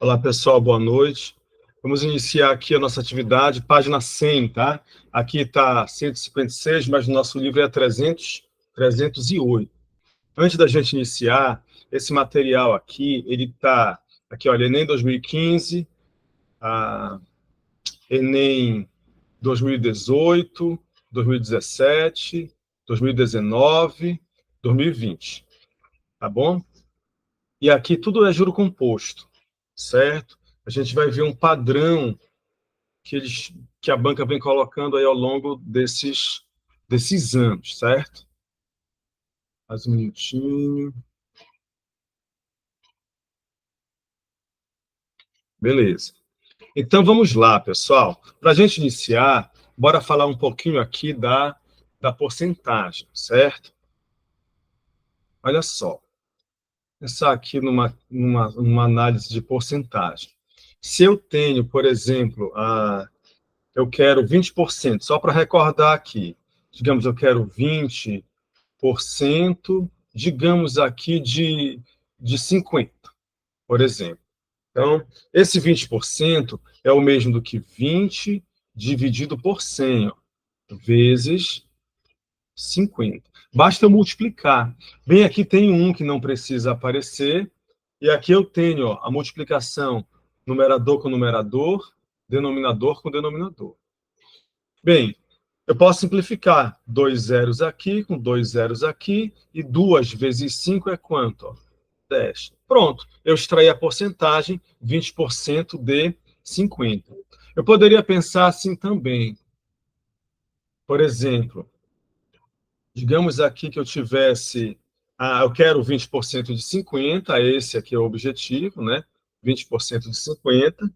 Olá, pessoal, boa noite. Vamos iniciar aqui a nossa atividade, página 100, tá? Aqui está 156, mas o nosso livro é 308. Antes da gente iniciar, esse material aqui, ele está aqui, olha, Enem 2015, Enem 2018, 2017, 2019, 2020, tá bom? E aqui tudo é juro composto, certo? A gente vai ver um padrão que a banca vem colocando aí ao longo desses anos, certo? Mais um minutinho. Beleza. Então, vamos lá, pessoal. Para a gente iniciar, bora falar um pouquinho aqui da porcentagem, certo? Olha só. Pensar aqui numa análise de porcentagem. Se eu tenho, por exemplo, eu quero 20%, só para recordar aqui. Digamos, eu quero 20%, digamos aqui de 50, por exemplo. Então, esse 20% é o mesmo do que 20 dividido por 100, ó, vezes 50. Basta eu multiplicar. Bem, aqui tem um que não precisa aparecer, e aqui eu tenho, ó, a multiplicação numerador com numerador, denominador com denominador. Bem, eu posso simplificar 2 zeros aqui com 2 zeros aqui, e 2 vezes 5 é quanto? Ó? 10. Pronto, eu extraí a porcentagem, 20% de 50. Eu poderia pensar assim também. Por exemplo, digamos aqui que eu tivesse, eu quero 20% de 50, esse aqui é o objetivo, né? 20% de 50.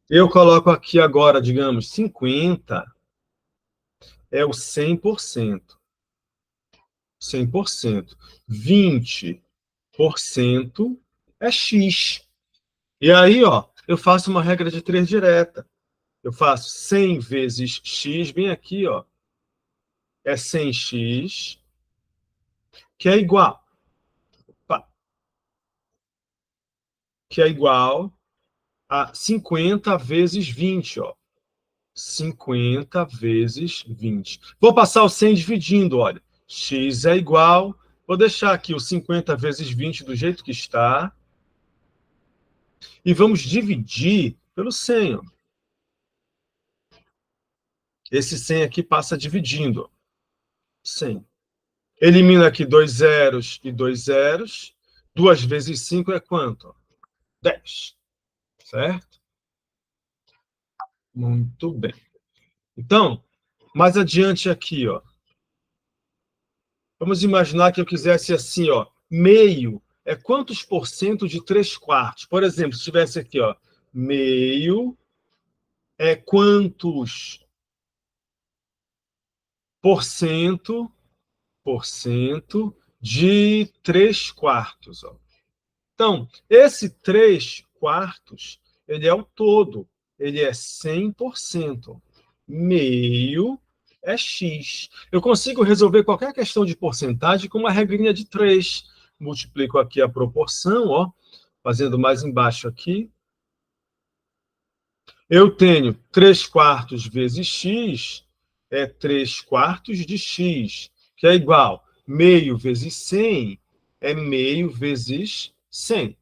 Eu coloco aqui agora, digamos, 50 é o 100%. 100%. 20% é X. E aí, ó, eu faço uma regra de 3 direta. Eu faço 100 vezes X, bem aqui, ó, é 100x, que é igual, que é igual a 50 vezes 20, ó. 50 vezes 20. Vou passar o 100 dividindo, olha. X é igual, vou deixar aqui o 50 vezes 20 do jeito que está, e vamos dividir pelo 100, ó. Esse 100 aqui passa dividindo, ó. 100. Elimina aqui 2 zeros e 2 zeros. 2 vezes 5 é quanto? 10. Certo? Muito bem. Então, mais adiante aqui, ó. Vamos imaginar que eu quisesse assim, ó. Meio é quantos por cento de 3 quartos? Por exemplo, se tivesse aqui, ó. Meio é quantos por cento de 3 quartos, ó. Então, esse 3 quartos, ele é o todo. Ele é 100%. Meio é X. Eu consigo resolver qualquer questão de porcentagem com uma regrinha de 3. Multiplico aqui a proporção, ó, fazendo mais embaixo aqui. Eu tenho 3 quartos vezes X, é 3 quartos de X, que é igual meio vezes 100, é meio vezes 100.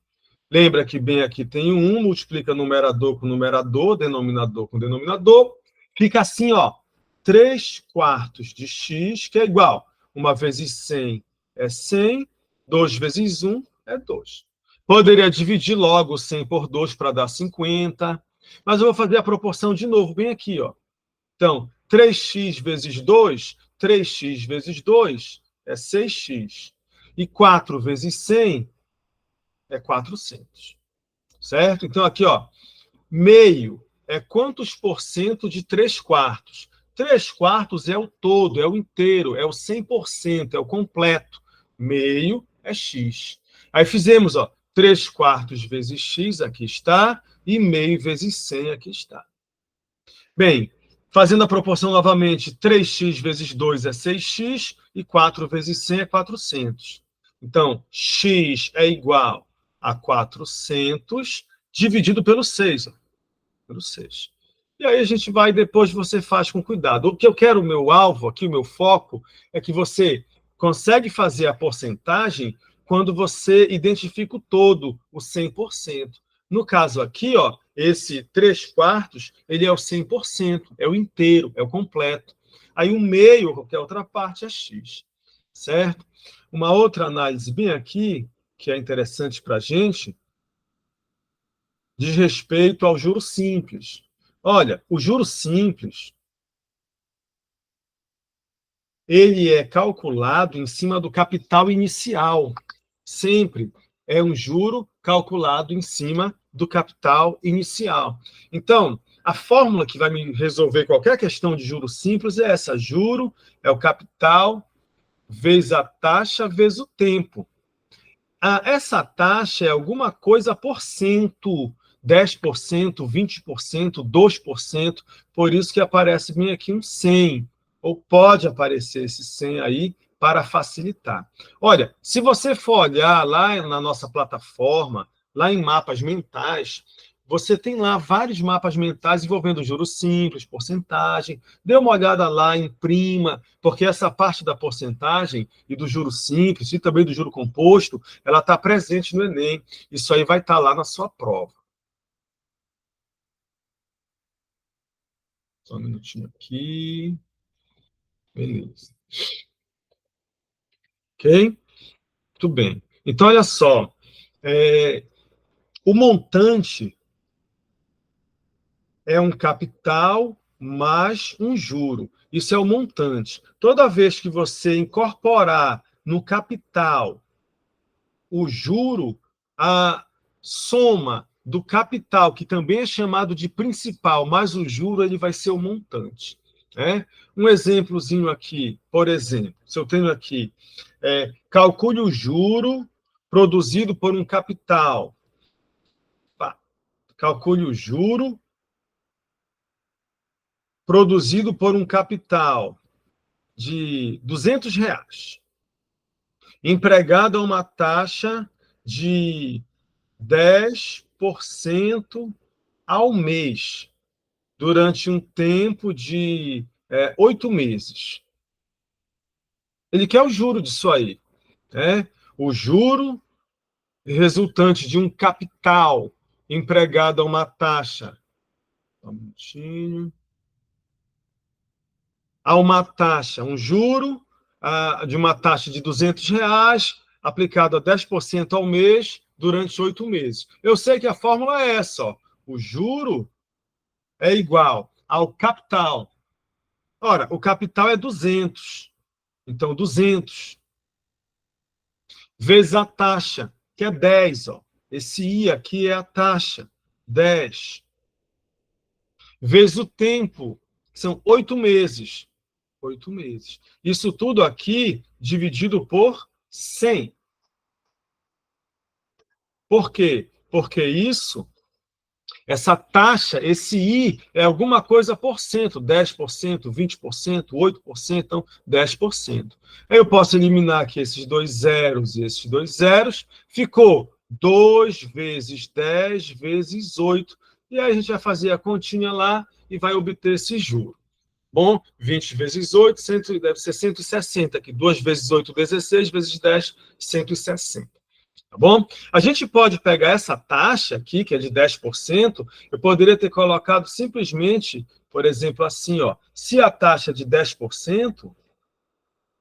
Lembra que bem aqui tem 1, multiplica numerador com numerador, denominador com denominador. Fica assim, ó, 3 quartos de x, que é igual. 1 vezes 100 é 100, 2 vezes 1 é 2. Poderia dividir logo 100 por 2 para dar 50, mas eu vou fazer a proporção de novo, bem aqui, ó. Então, 3x vezes 2, 3x vezes 2 é 6x. E 4 vezes 100 é 400. Certo? Então, aqui, ó, meio é quantos por cento de 3 quartos? 3 quartos é o todo, é o inteiro, é o 100%, é o completo. Meio é x. Aí fizemos, ó, 3 quartos vezes x, aqui está, e meio vezes 100, aqui está. Bem, fazendo a proporção novamente, 3x vezes 2 é 6x, e 4 vezes 100 é 400. Então, x é igual a 400 dividido pelo 6. Ó, pelo 6. E aí a gente vai, depois você faz com cuidado. O que eu quero, o meu alvo aqui, o meu foco, é que você consegue fazer a porcentagem quando você identifica o todo, o 100%. No caso aqui, ó, esse 3/4, ele é o 100%, é o inteiro, é o completo. Aí o meio, qualquer outra parte, é x, certo? Uma outra análise bem aqui, que é interessante para a gente, diz respeito ao juro simples. Olha, o juro simples, ele é calculado em cima do capital inicial. Sempre é um juro calculado em cima do capital inicial. Então, a fórmula que vai me resolver qualquer questão de juro simples é essa: juro é o capital vezes a taxa vezes o tempo. Essa taxa é alguma coisa por cento, 10%, 20%, 2%, por isso que aparece bem aqui um 100, ou pode aparecer esse 100 aí para facilitar. Olha, se você for olhar lá na nossa plataforma, lá em mapas mentais, você tem lá vários mapas mentais envolvendo juros simples, porcentagem. Dê uma olhada lá, imprima, porque essa parte da porcentagem e do juro simples e também do juro composto, ela está presente no Enem. Isso aí vai estar lá na sua prova. Só um minutinho aqui. Beleza. Ok? Muito bem. Então, olha só. O montante é um capital mais um juro. Isso é o montante. Toda vez que você incorporar no capital o juro, a soma do capital, que também é chamado de principal, mais o juro, ele vai ser o montante. Né? Um exemplozinho aqui, por exemplo, se eu tenho aqui, calcule o juro produzido por um capital. Calcule o juro produzido por um capital de R$ 200, empregado a uma taxa de 10% ao mês, durante um tempo de 8 meses. Ele quer o juro disso aí. Né? O juro resultante de um capital empregado a uma taxa. Um minutinho. A uma taxa, um juro de uma taxa de R$ 200, aplicado a 10% ao mês, durante 8 meses. Eu sei que a fórmula é essa, ó. O juro é igual ao capital. Ora, o capital é 200. Então, 200 vezes a taxa, que é 10. Ó. Esse I aqui é a taxa, 10. Vezes o tempo, que são 8 meses. 8 meses. Isso tudo aqui dividido por 100. Por quê? Porque essa taxa, esse I, é alguma coisa por cento, 10%, 20%, 8%, então 10%. Aí eu posso eliminar aqui esses dois zeros e esses dois zeros, ficou 2 vezes 10 vezes 8, e aí a gente vai fazer a continha lá e vai obter esse juro. Bom, 20 vezes 8, deve ser 160 aqui. 2 vezes 8, 16, vezes 10, 160. Tá bom? A gente pode pegar essa taxa aqui, que é de 10%, eu poderia ter colocado simplesmente, por exemplo, assim, ó, se a taxa é de 10%,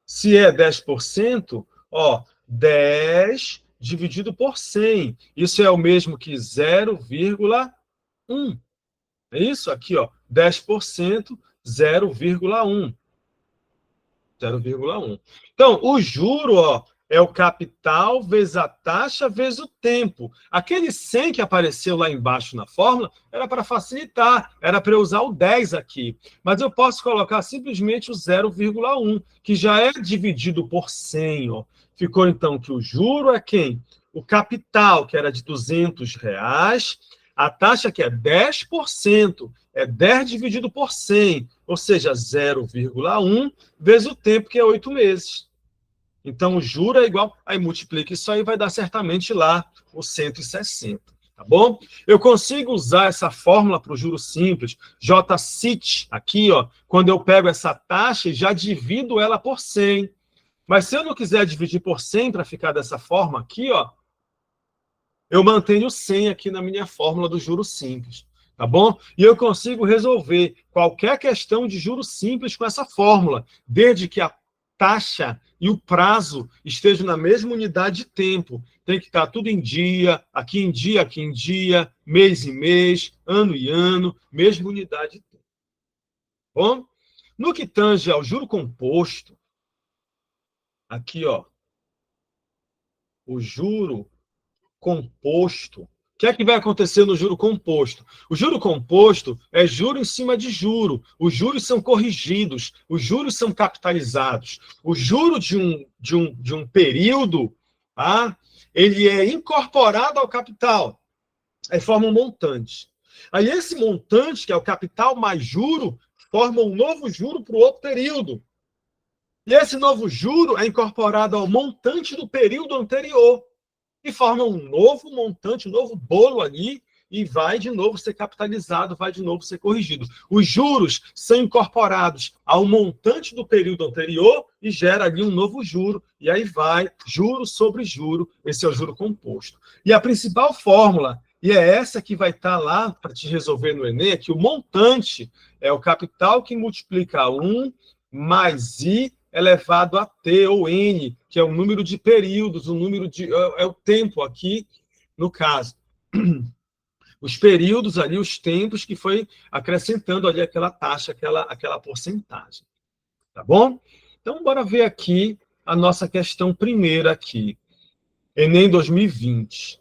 se é 10%, ó, 10 dividido por 100. Isso é o mesmo que 0,1. É isso aqui, ó, 10%, 0,1. 0,1. Então, o juro, ó, é o capital vezes a taxa vezes o tempo. Aquele 100 que apareceu lá embaixo na fórmula era para facilitar, era para eu usar o 10 aqui. Mas eu posso colocar simplesmente o 0,1, que já é dividido por 100. Ó. Ficou, então, que o juro é quem? O capital, que era de R$ 200, a taxa que é 10%, é 10 dividido por 100, ou seja, 0,1 vezes o tempo, que é 8 meses. Então, o juro é igual, aí multiplica isso aí, vai dar certamente lá o 160. Tá bom? Eu consigo usar essa fórmula para o juro simples, JCIT, aqui, ó, quando eu pego essa taxa e já divido ela por 100. Mas se eu não quiser dividir por 100 para ficar dessa forma aqui, ó, eu mantenho 100 aqui na minha fórmula do juro simples, tá bom? E eu consigo resolver qualquer questão de juro simples com essa fórmula, desde que a taxa e o prazo estejam na mesma unidade de tempo. Tem que estar tudo em dia, aqui em dia, mês em mês, ano em ano, mesma unidade de tempo. Bom, no que tange ao juro composto, aqui, ó, o juro composto. O que é que vai acontecer no juro composto? O juro composto é juro em cima de juro. Os juros são corrigidos, os juros são capitalizados. O juro de um período, tá? Ele é incorporado ao capital. Aí forma um montante. Aí esse montante, que é o capital mais juro, forma um novo juro para o outro período. E esse novo juro é incorporado ao montante do período anterior e forma um novo montante, um novo bolo ali, e vai de novo ser capitalizado, vai de novo ser corrigido. Os juros são incorporados ao montante do período anterior e gera ali um novo juro, e aí vai juro sobre juro, esse é o juro composto. E a principal fórmula, e é essa que vai estar lá para te resolver no Enem, é que o montante é o capital que multiplica 1 mais I elevado a T, ou N, que é o número de períodos, o número de... é o tempo aqui, no caso. Os períodos ali, os tempos que foi acrescentando ali aquela taxa, aquela porcentagem. Tá bom? Então, bora ver aqui a nossa questão primeira aqui. Enem 2020.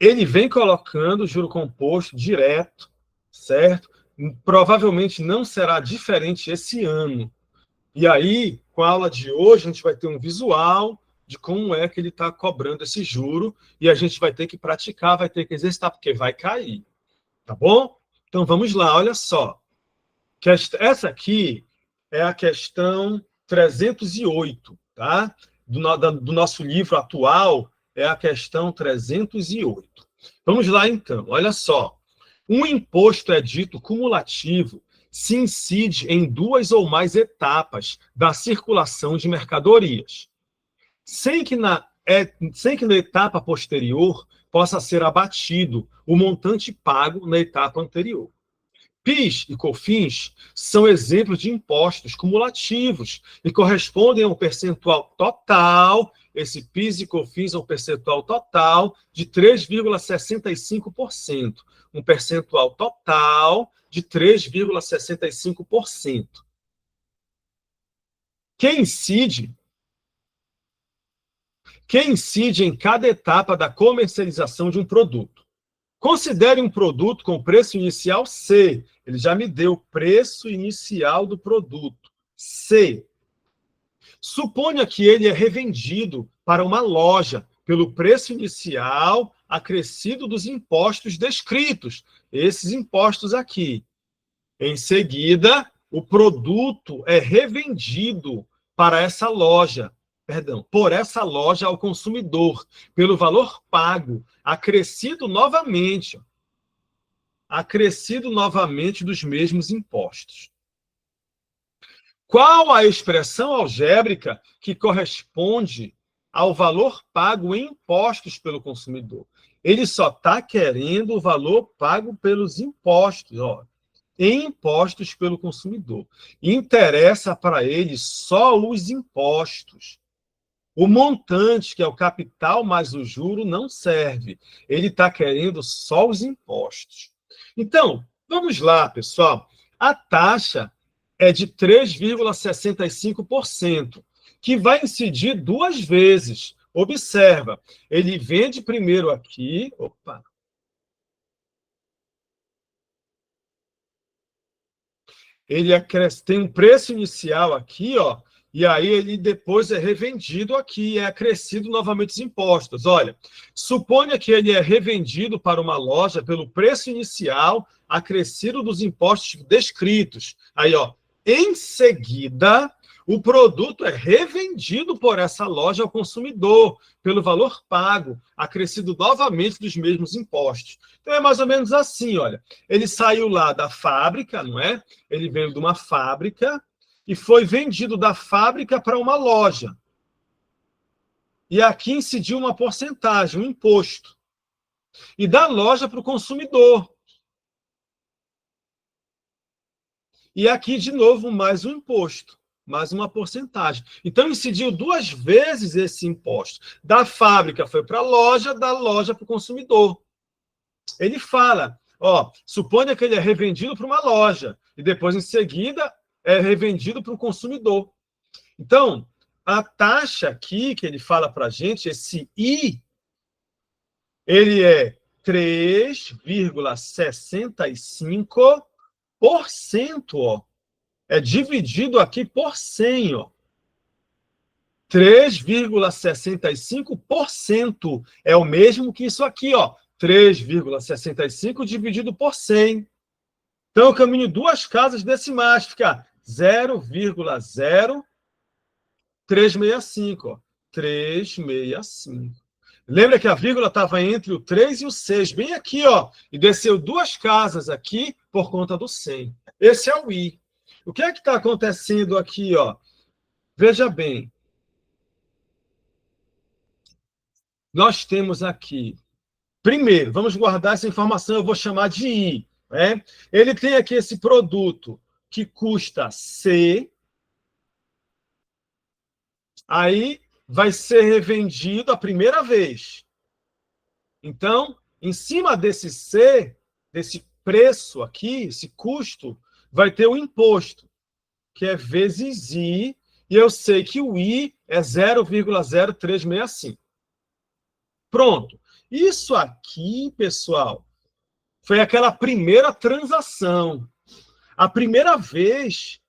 Ele vem colocando o juro composto direto, certo? Provavelmente não será diferente esse ano. E aí, com a aula de hoje, a gente vai ter um visual de como é que ele está cobrando esse juro, e a gente vai ter que praticar, vai ter que exercitar, porque vai cair. Tá bom? Então, vamos lá, olha só. Essa aqui é a questão 308, tá? Do nosso livro atual, é a questão 308. Vamos lá, então. Olha só. Um imposto é dito cumulativo se incide em duas ou mais etapas da circulação de mercadorias, sem que na etapa posterior possa ser abatido o montante pago na etapa anterior. PIS e COFINS são exemplos de impostos cumulativos e correspondem a um percentual total, esse PIS e COFINS é um percentual total de 3,65%. Um percentual total de 3,65%. Quem incide em cada etapa da comercialização de um produto? Considere um produto com preço inicial C. Ele já me deu o preço inicial do produto. C. Suponha que ele é revendido para uma loja pelo preço inicial acrescido dos impostos descritos. Esses impostos aqui. Em seguida, o produto é revendido para essa loja, por essa loja ao consumidor, pelo valor pago, acrescido novamente dos mesmos impostos. Qual a expressão algébrica que corresponde ao valor pago em impostos pelo consumidor? Ele só está querendo o valor pago pelos impostos, ó, em impostos pelo consumidor. Interessa para ele só os impostos. O montante, que é o capital mais o juro, não serve. Ele está querendo só os impostos. Então, vamos lá, pessoal. A taxa é de 3,65%, que vai incidir duas vezes. Observa, ele vende primeiro aqui... Opa! Ele tem um preço inicial aqui, ó, e aí ele depois é revendido aqui, é acrescido novamente os impostos. Olha, suponha que ele é revendido para uma loja pelo preço inicial acrescido dos impostos descritos. Aí, ó, em seguida, o produto é revendido por essa loja ao consumidor, pelo valor pago, acrescido novamente dos mesmos impostos. Então, é mais ou menos assim, olha. Ele saiu lá da fábrica, não é? Ele veio de uma fábrica e foi vendido da fábrica para uma loja. E aqui incidiu uma porcentagem, um imposto. E da loja para o consumidor. E aqui, de novo, mais um imposto, mais uma porcentagem. Então, incidiu 2 vezes esse imposto. Da fábrica foi para a loja, da loja para o consumidor. Ele fala, suponha que ele é revendido para uma loja, e depois, em seguida, é revendido para o consumidor. Então, a taxa aqui que ele fala para a gente, esse I, ele é 3,65%, é dividido aqui por 100, 3,65% é o mesmo que isso aqui, 3,65 dividido por 100. Então, eu caminho 2 casas decimais, fica 0,0365, 365. Lembra que a vírgula estava entre o 3 e o 6, bem aqui, e desceu 2 casas aqui por conta do 100. Esse é o I. O que é que está acontecendo aqui, Veja bem. Nós temos aqui, primeiro, vamos guardar essa informação, eu vou chamar de I. Né? Ele tem aqui esse produto que custa C, aí vai ser revendido a primeira vez. Então, em cima desse C, desse preço aqui, esse custo, vai ter o imposto, que é vezes I, e eu sei que o I é 0,0365. Pronto. Isso aqui, pessoal, foi aquela primeira transação. A primeira vez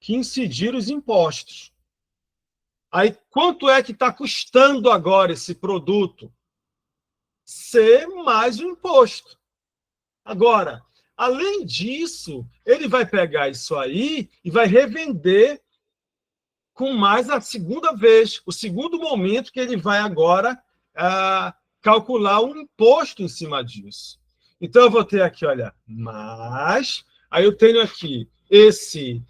que incidiram os impostos. Aí, quanto é que está custando agora esse produto? C mais o imposto. Agora, além disso, ele vai pegar isso aí e vai revender com mais a segunda vez, o segundo momento que ele vai agora calcular um imposto em cima disso. Então, eu vou ter aqui, olha, mais, aí eu tenho aqui esse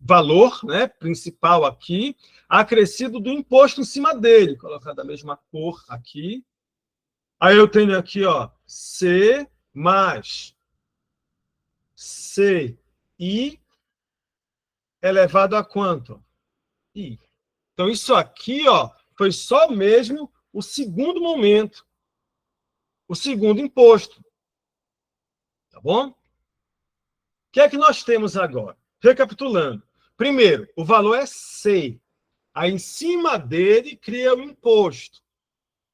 valor, né, principal aqui, acrescido do imposto em cima dele, vou colocar da mesma cor aqui. Aí eu tenho aqui, C mais CI elevado a quanto? I. Então, isso aqui, foi só mesmo o segundo momento, o segundo imposto. Tá bom? O que é que nós temos agora? Recapitulando. Primeiro, o valor é C. Aí, em cima dele, cria o imposto.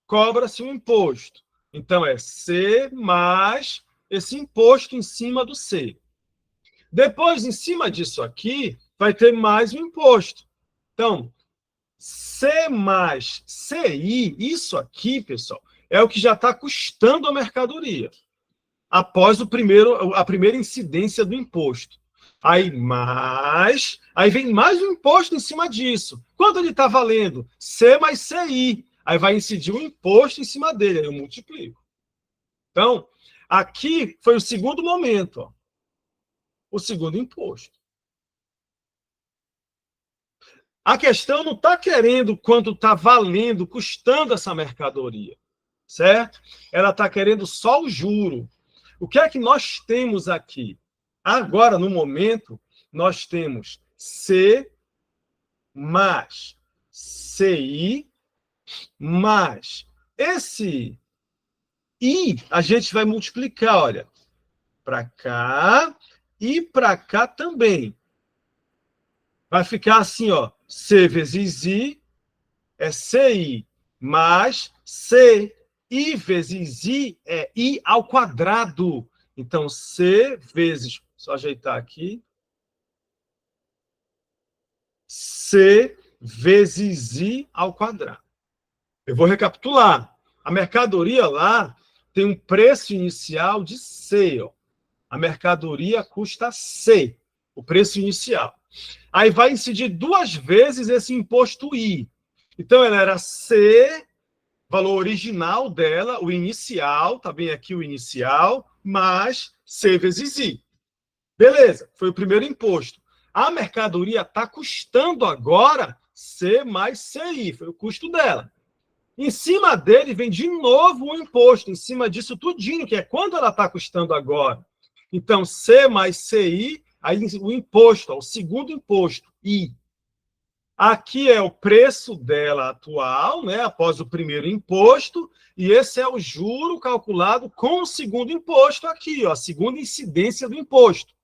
Cobra-se o imposto. Então, é C mais esse imposto em cima do C. Depois, em cima disso aqui, vai ter mais um imposto. Então, C mais CI, isso aqui, pessoal, é o que já está custando a mercadoria, após a primeira incidência do imposto. Aí vem mais um imposto em cima disso. Quanto ele está valendo? C mais CI. Aí vai incidir um imposto em cima dele, aí eu multiplico. Então, aqui foi o segundo momento, o segundo imposto. A questão não está querendo quanto está valendo, custando essa mercadoria, certo? Ela está querendo só o juro. O que é que nós temos aqui? Agora, no momento, nós temos C mais CI mais esse I, a gente vai multiplicar, olha, para cá e para cá também. Vai ficar assim, C vezes I é CI mais CI vezes I é I ao quadrado. Então, C vezes, só ajeitar aqui, C vezes I ao quadrado. Eu vou recapitular. A mercadoria lá tem um preço inicial de C. A mercadoria custa C, o preço inicial. Aí vai incidir 2 vezes esse imposto I. Então, ela era C, valor original dela, o inicial, tá bem aqui o inicial, mais C vezes I. Beleza, foi o primeiro imposto. A mercadoria está custando agora C mais CI, foi o custo dela. Em cima dele vem de novo o imposto, em cima disso tudinho, que é quando ela está custando agora. Então, C mais CI, aí o imposto, o segundo imposto, I. Aqui é o preço dela atual, né, após o primeiro imposto, e esse é o juro calculado com o segundo imposto aqui, ó, a segunda incidência do imposto.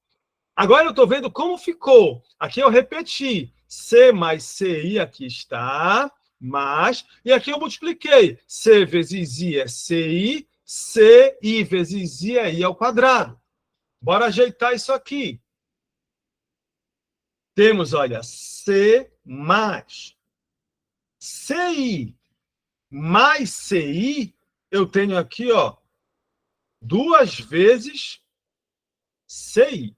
Agora eu estou vendo como ficou. Aqui eu repeti. C mais CI aqui está, mais... E aqui eu multipliquei. C vezes I é CI, CI vezes I é I ao quadrado. Bora ajeitar isso aqui. Temos, olha, C mais CI mais CI, eu tenho aqui, ó, 2 vezes CI.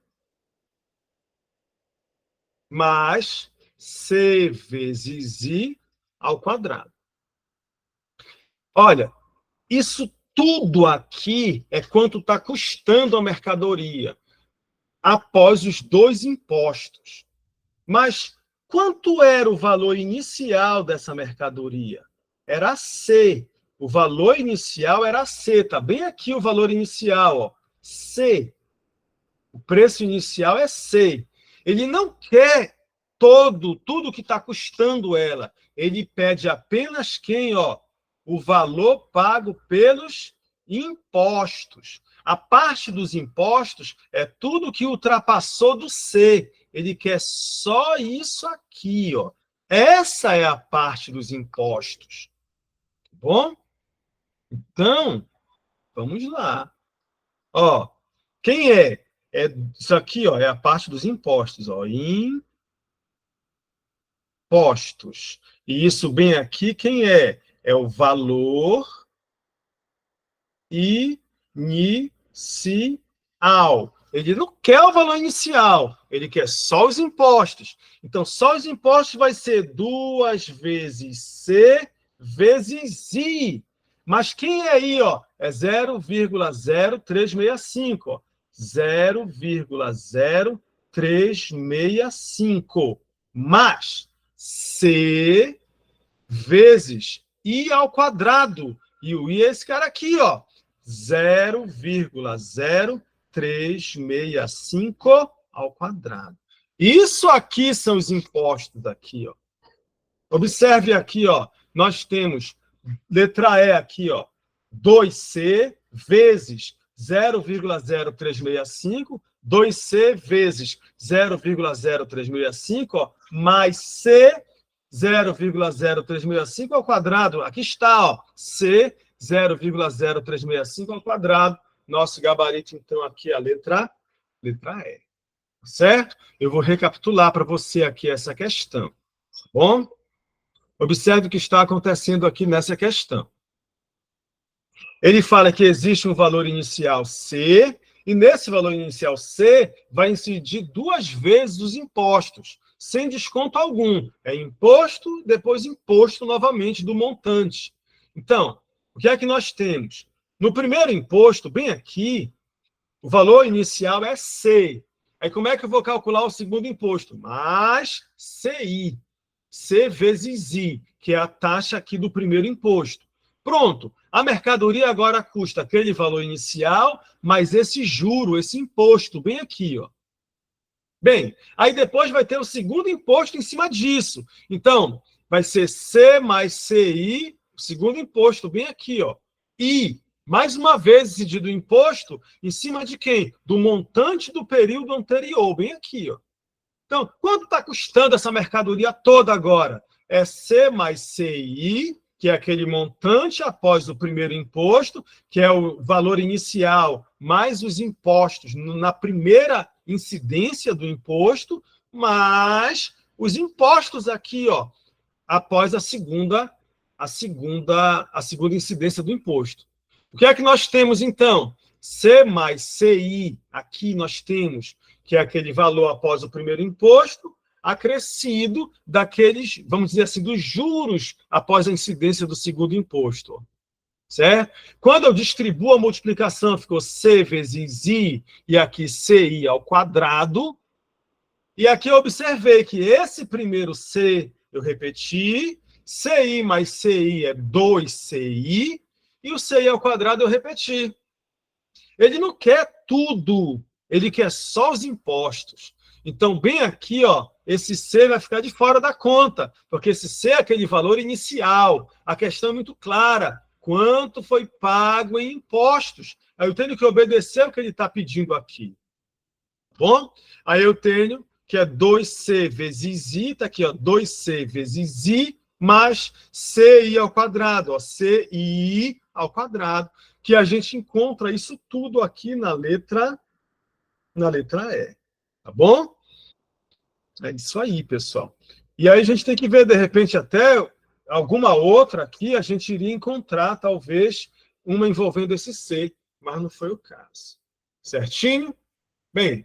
Mais C vezes I ao quadrado. Olha, isso tudo aqui é quanto está custando a mercadoria após os 2 impostos. Mas quanto era o valor inicial dessa mercadoria? Era C. O valor inicial era C. Está bem aqui o valor inicial, ó. C. O preço inicial é C. Ele não quer tudo que está custando ela. Ele pede apenas quem, ó, o valor pago pelos impostos. A parte dos impostos é tudo que ultrapassou do C. Ele quer só isso aqui, ó. Essa é a parte dos impostos. Tá bom? Então, vamos lá. Ó, quem é? Isso aqui, ó, é a parte dos impostos, ó. Impostos. E isso bem aqui, quem é? É o valor inicial. Ele não quer o valor inicial, ele quer só os impostos. Então, só os impostos vai ser 2 vezes C vezes I. Mas quem é I, ó? É 0,0365, ó. 0,0365 mais C vezes I ao quadrado. E o I é esse cara aqui, ó. 0,0365 ao quadrado. Isso aqui são os impostos aqui, ó. Observe aqui, ó. Nós temos letra E aqui, ó. 2C vezes 0,0365, 2C vezes 0,0365, ó, mais C 0,0365 ao quadrado. Aqui está, ó, C 0,0365 ao quadrado. Nosso gabarito, então, aqui é a letra E. Certo? Eu vou recapitular para você aqui essa questão. Tá bom? Observe o que está acontecendo aqui nessa questão. Ele fala que existe um valor inicial C, e nesse valor inicial C vai incidir 2 vezes os impostos, sem desconto algum. É imposto, depois imposto novamente do montante. Então, o que é que nós temos? No primeiro imposto, bem aqui, o valor inicial é C. Aí como é que eu vou calcular o segundo imposto? Mais CI. C vezes I, que é a taxa aqui do primeiro imposto. Pronto, a mercadoria agora custa aquele valor inicial, mais esse juro, esse imposto, bem aqui, ó. Bem, aí depois vai ter o segundo imposto em cima disso. Então, vai ser C mais CI, o segundo imposto, bem aqui, ó. I, mais uma vez, incidido o imposto em cima de quem? Do montante do período anterior, bem aqui, ó. Então, quanto está custando essa mercadoria toda agora? É C mais CI, que é aquele montante após o primeiro imposto, que é o valor inicial, mais os impostos na primeira incidência do imposto, mais os impostos aqui, ó, após a segunda incidência do imposto. O que é que nós temos, então? C mais CI, aqui nós temos que é aquele valor após o primeiro imposto, acrescido daqueles, vamos dizer assim, dos juros após a incidência do segundo imposto. Certo? Quando eu distribuo a multiplicação, ficou C vezes I, e aqui CI ao quadrado. E aqui eu observei que esse primeiro C, eu repeti, CI mais CI é 2CI, e o CI ao quadrado eu repeti. Ele não quer tudo, ele quer só os impostos. Então, bem aqui, ó, esse C vai ficar de fora da conta, porque esse C é aquele valor inicial. A questão é muito clara. Quanto foi pago em impostos? Aí eu tenho que obedecer o que ele está pedindo aqui. Bom? Aí eu tenho que é 2C vezes I, está aqui, ó, 2C vezes I, mais CI ao quadrado, ó, CI ao quadrado, que a gente encontra isso tudo aqui na letra E. Tá bom? É isso aí, pessoal. E aí a gente tem que ver, de repente, até alguma outra aqui, a gente iria encontrar, talvez, uma envolvendo esse C, mas não foi o caso. Certinho? Bem,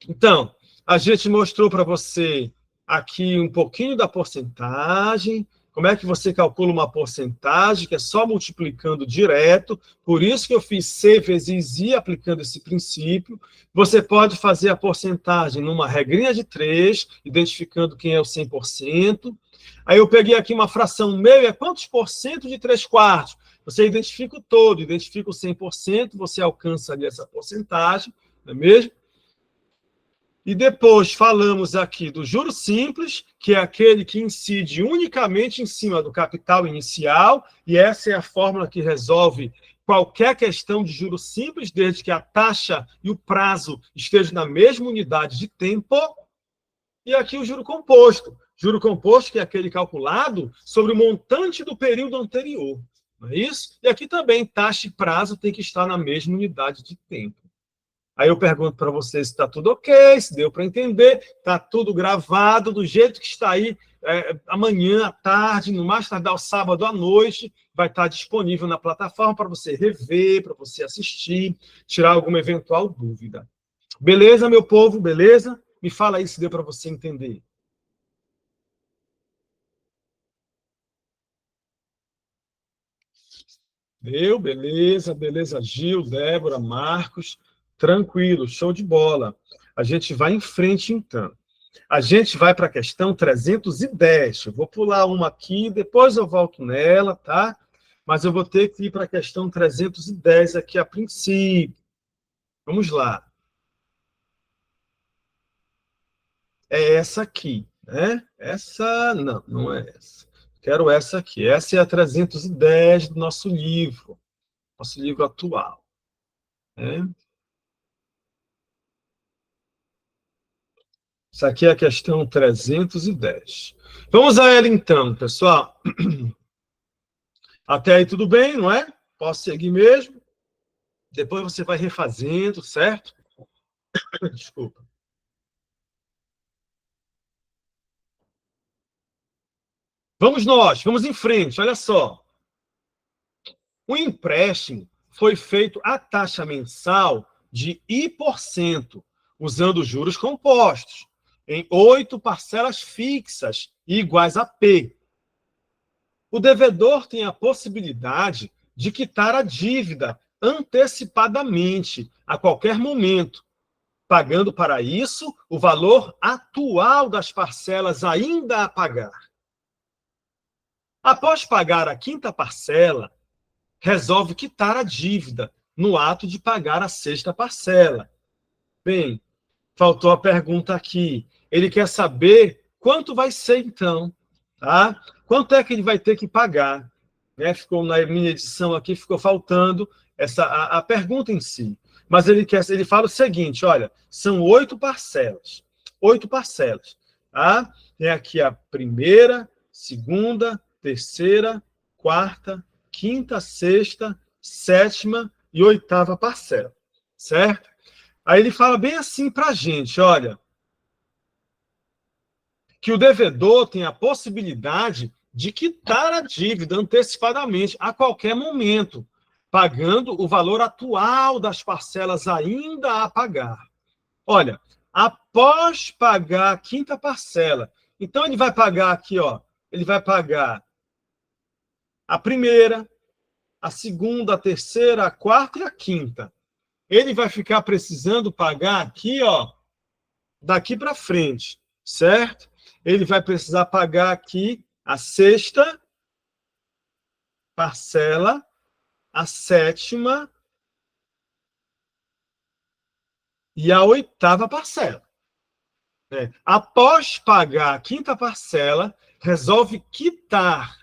então, a gente mostrou para você aqui um pouquinho da porcentagem, como é que você calcula uma porcentagem, que é só multiplicando direto, por isso que eu fiz C vezes I, aplicando esse princípio. Você pode fazer a porcentagem numa regrinha de 3, identificando quem é o 100%. Aí eu peguei aqui uma fração meio, é quantos por cento de 3/4? Você identifica o todo, identifica o 100%, você alcança ali essa porcentagem, não é mesmo? E depois falamos aqui do juro simples, que é aquele que incide unicamente em cima do capital inicial, e essa é a fórmula que resolve qualquer questão de juro simples, desde que a taxa e o prazo estejam na mesma unidade de tempo. E aqui o juro composto. Juro composto, que é aquele calculado sobre o montante do período anterior. Não é isso? E aqui também, taxa e prazo tem que estar na mesma unidade de tempo. Aí eu pergunto para vocês se está tudo ok, se deu para entender, está tudo gravado do jeito que está aí, amanhã à tarde, no mais tardar o sábado à noite, vai estar disponível na plataforma para você rever, para você assistir, tirar alguma eventual dúvida. Beleza, meu povo? Beleza? Me fala aí se deu para você entender. Deu? Beleza, beleza, Gil, Débora, Marcos, tranquilo, show de bola. A gente vai em frente, então. A gente vai para a questão 310. Eu vou pular uma aqui, depois eu volto nela, tá? Mas eu vou ter que ir para a questão 310 aqui a princípio. Vamos lá. É essa aqui, né? Essa, não, não é essa. Quero essa aqui. Essa é a 310 do nosso livro atual, né? Essa aqui é a questão 310. Vamos a ela então, pessoal. Até aí tudo bem, não é? Posso seguir mesmo? Depois você vai refazendo, certo? Desculpa. Vamos nós, vamos em frente, olha só. O empréstimo foi feito à taxa mensal de I%, usando juros compostos, em 8 parcelas fixas iguais a P. O devedor tem a possibilidade de quitar a dívida antecipadamente, a qualquer momento, pagando para isso o valor atual das parcelas ainda a pagar. Após pagar a quinta parcela, resolve quitar a dívida no ato de pagar a sexta parcela. Bem, faltou a pergunta aqui. Ele quer saber quanto vai ser, então, tá? Quanto é que ele vai ter que pagar? Né? Ficou na minha edição aqui, ficou faltando a pergunta em si. Mas ele fala o seguinte, olha, são 8 parcelas. 8 parcelas. Tá? Tem aqui a primeira, segunda, terceira, quarta, quinta, sexta, sétima e oitava parcela. Certo? Aí ele fala bem assim para a gente, olha, que o devedor tem a possibilidade de quitar a dívida antecipadamente a qualquer momento, pagando o valor atual das parcelas ainda a pagar. Olha, após pagar a quinta parcela. Então, ele vai pagar aqui, ó, ele vai pagar a primeira, a segunda, a terceira, a quarta e a quinta. Ele vai ficar precisando pagar aqui, ó, daqui para frente, certo? Ele vai precisar pagar aqui a sexta parcela, a sétima e a oitava parcela. Após pagar a quinta parcela, resolve quitar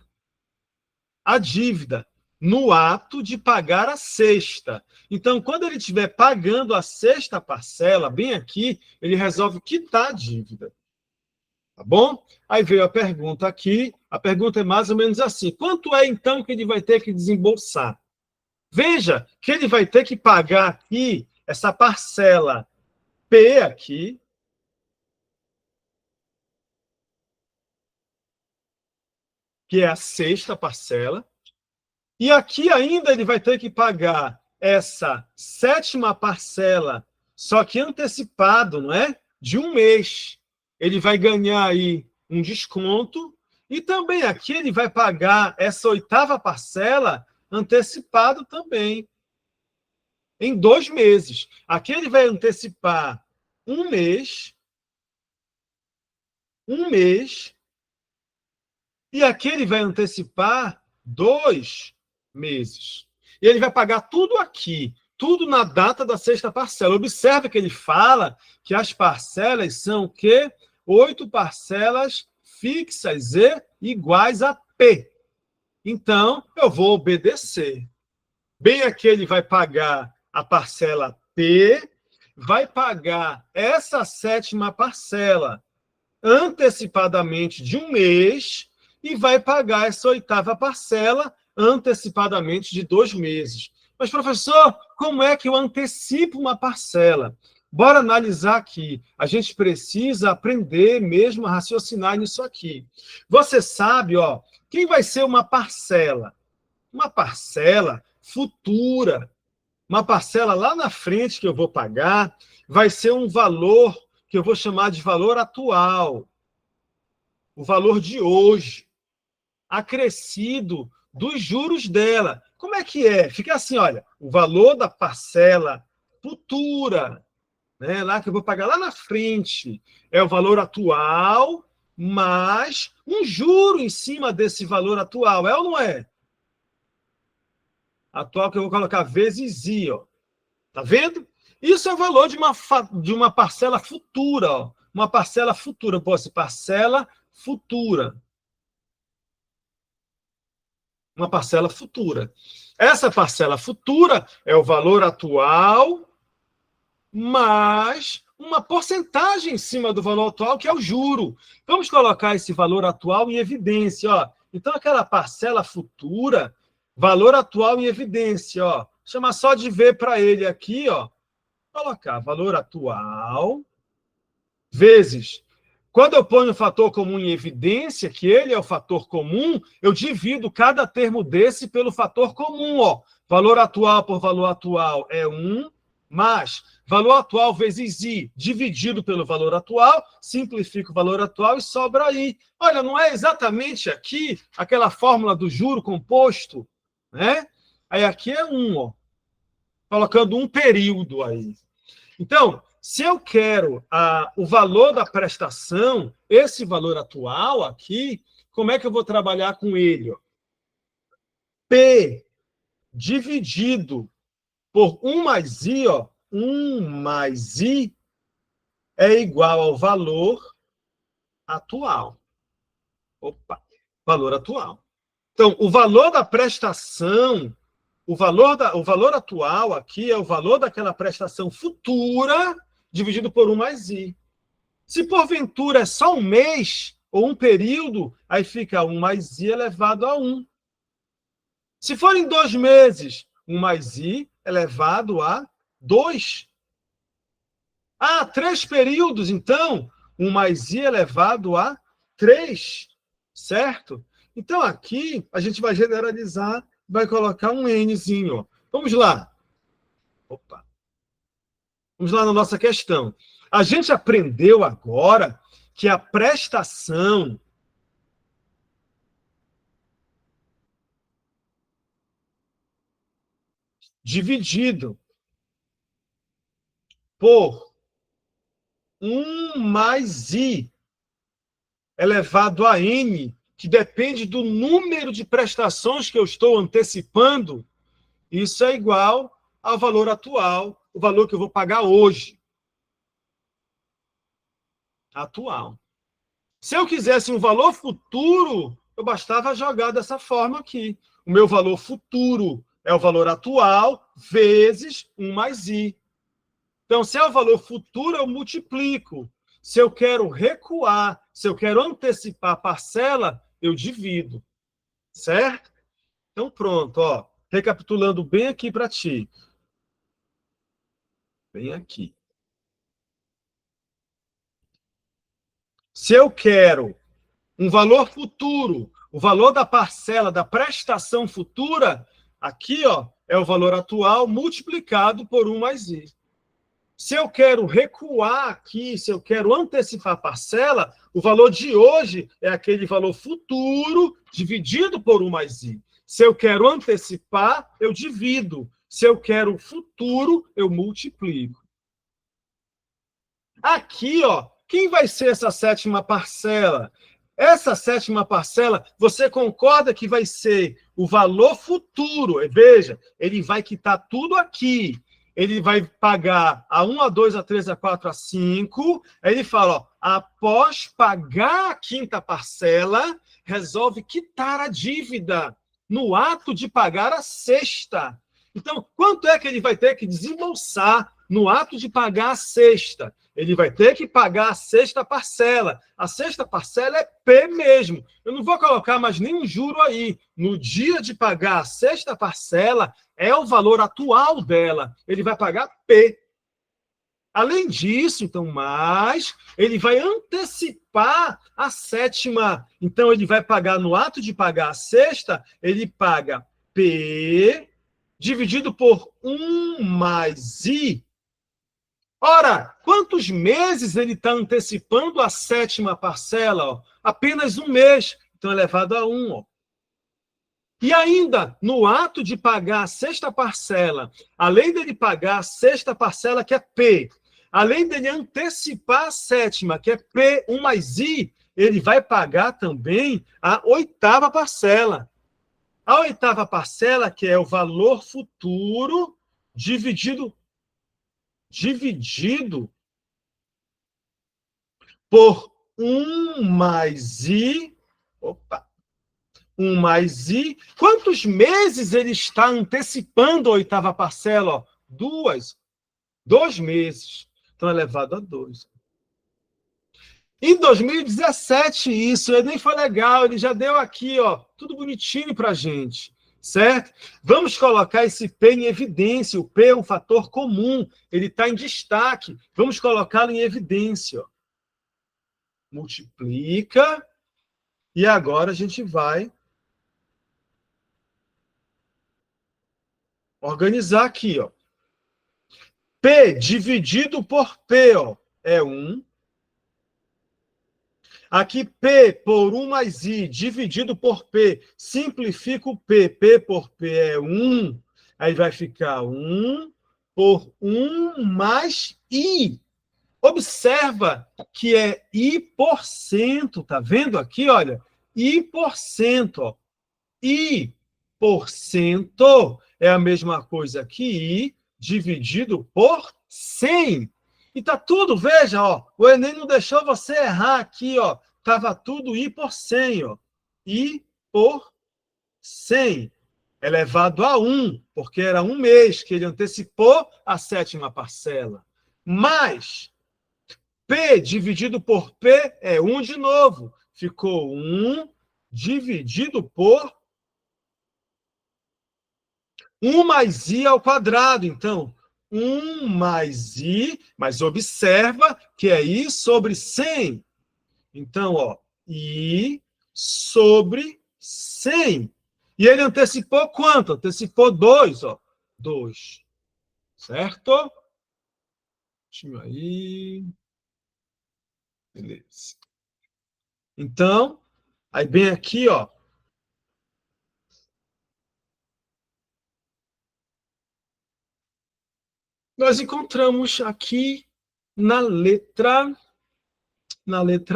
a dívida no ato de pagar a sexta. Então, quando ele estiver pagando a sexta parcela, bem aqui, ele resolve quitar a dívida. Tá bom? Aí veio a pergunta aqui. A pergunta é mais ou menos assim: quanto é então que ele vai ter que desembolsar? Veja que ele vai ter que pagar aqui essa parcela P aqui, que é a sexta parcela, e aqui ainda ele vai ter que pagar essa sétima parcela, só que antecipado, não é? De um mês. Ele vai ganhar aí um desconto, e também aqui ele vai pagar essa oitava parcela antecipado também, em 2 meses. Aqui ele vai antecipar um mês, e aqui ele vai antecipar 2 meses. E ele vai pagar tudo aqui, tudo na data da sexta parcela. Observe que ele fala que as parcelas são o quê? 8 parcelas fixas e iguais a P. Então, eu vou obedecer. Bem aqui ele vai pagar a parcela P, vai pagar essa sétima parcela antecipadamente de um mês e vai pagar essa oitava parcela antecipadamente de 2 meses. Mas, professor, como é que eu antecipo uma parcela? Bora analisar aqui. A gente precisa aprender mesmo a raciocinar nisso aqui. Você sabe, ó, quem vai ser uma parcela? Uma parcela futura. Uma parcela lá na frente que eu vou pagar vai ser um valor que eu vou chamar de valor atual. O valor de hoje, acrescido dos juros dela. Como é que é? Fica assim, olha, o valor da parcela futura, né, lá que eu vou pagar lá na frente, é o valor atual, mais um juro em cima desse valor atual, é ou não é? Atual que eu vou colocar vezes I, ó. Tá vendo? Isso é o valor de uma parcela futura, ó. Uma parcela futura. Pô, parcela futura. Uma parcela futura. Essa parcela futura é o valor atual mais uma porcentagem em cima do valor atual, que é o juro. Vamos colocar esse valor atual em evidência, ó. Então, aquela parcela futura, valor atual em evidência, ó. Chama só de V para ele aqui, ó. Colocar valor atual vezes. Quando eu ponho o fator comum em evidência, que ele é o fator comum, eu divido cada termo desse pelo fator comum, ó. Valor atual por valor atual é 1, mais valor atual vezes I dividido pelo valor atual, simplifico o valor atual e sobra I. Olha, não é exatamente aqui aquela fórmula do juro composto, né? Aí aqui é 1, ó. Colocando um período aí. Então, se eu quero o valor da prestação, esse valor atual aqui, como é que eu vou trabalhar com ele? Ó? P dividido por 1 mais I, ó, 1 mais I é igual ao valor atual. Opa, valor atual. Então, o valor da prestação, o valor atual aqui é o valor daquela prestação futura dividido por 1 mais I. Se porventura é só um mês ou um período, aí fica 1 mais I elevado a 1. Se forem 2 meses, 1 mais I elevado a 2. 3 períodos, então, 1 mais I elevado a 3, certo? Então, aqui, a gente vai generalizar, vai colocar um Nzinho. Vamos lá. Opa. Vamos lá na nossa questão. A gente aprendeu agora que a prestação dividido por 1 mais I elevado a N, que depende do número de prestações que eu estou antecipando, isso é igual ao valor atual, o valor que eu vou pagar hoje. Atual. Se eu quisesse um valor futuro, eu bastava jogar dessa forma aqui. O meu valor futuro é o valor atual vezes 1 mais I. Então, se é o valor futuro, eu multiplico. Se eu quero recuar, se eu quero antecipar a parcela, eu divido. Certo? Então, pronto. Ó, recapitulando bem aqui para ti. Bem aqui. Se eu quero um valor futuro, o valor da parcela da prestação futura, aqui ó, é o valor atual multiplicado por 1 mais I. Se eu quero recuar aqui, se eu quero antecipar a parcela, o valor de hoje é aquele valor futuro dividido por 1 mais I. Se eu quero antecipar, eu divido. Se eu quero futuro, eu multiplico. Aqui, ó, quem vai ser essa sétima parcela? Essa sétima parcela, você concorda que vai ser o valor futuro? Veja, ele vai quitar tudo aqui. Ele vai pagar a 1, a 2, a 3, a 4, a 5. Aí ele fala, ó, após pagar a quinta parcela, resolve quitar a dívida no ato de pagar a sexta. Então, quanto é que ele vai ter que desembolsar no ato de pagar a sexta? Ele vai ter que pagar a sexta parcela. A sexta parcela é P mesmo. Eu não vou colocar mais nenhum juro aí. No dia de pagar a sexta parcela, é o valor atual dela. Ele vai pagar P. Além disso, então, ele vai antecipar a sétima. Então, ele vai pagar, no ato de pagar a sexta, ele paga P dividido por 1 mais I. Ora, quantos meses ele está antecipando a sétima parcela? Ó? Apenas 1 mês. Então, elevado a 1. Ó. E ainda, no ato de pagar a sexta parcela, além dele pagar a sexta parcela, que é P, além dele antecipar a sétima, que é P, 1 mais I, ele vai pagar também a oitava parcela. A oitava parcela, que é o valor futuro dividido por 1 mais I. Opa! 1 mais I. Quantos meses ele está antecipando a oitava parcela? Ó, 2 meses. Então, elevado a 2. Em 2017, isso nem foi legal, ele já deu aqui, ó, tudo bonitinho para a gente, certo? Vamos colocar esse P em evidência. O P é um fator comum, ele está em destaque. Vamos colocá-lo em evidência. Ó. Multiplica. E agora a gente vai organizar aqui. Ó. P dividido por P ó, é 1. Aqui, P por 1 mais I dividido por P, simplifica o P. P por P é 1. Aí vai ficar 1 por 1 mais I. Observa que é I por cento. Tá vendo aqui, olha? I por cento. Ó. I por cento é a mesma coisa que I dividido por 100. E tá tudo, veja, ó, o Enem não deixou você errar aqui, ó. Tava tudo I por 100, ó. I por 100 elevado a 1, porque era 1 mês que ele antecipou a sétima parcela. Mais P dividido por P é 1 de novo. Ficou 1 dividido por 1 mais I ao quadrado. Então, 1 mais I, mas observa que é I sobre 100. Então, ó, I sobre 100. E ele antecipou quanto? Antecipou 2, ó. 2. Certo? Deixa eu aí. Beleza. Então, aí bem aqui, ó. Nós encontramos aqui na letra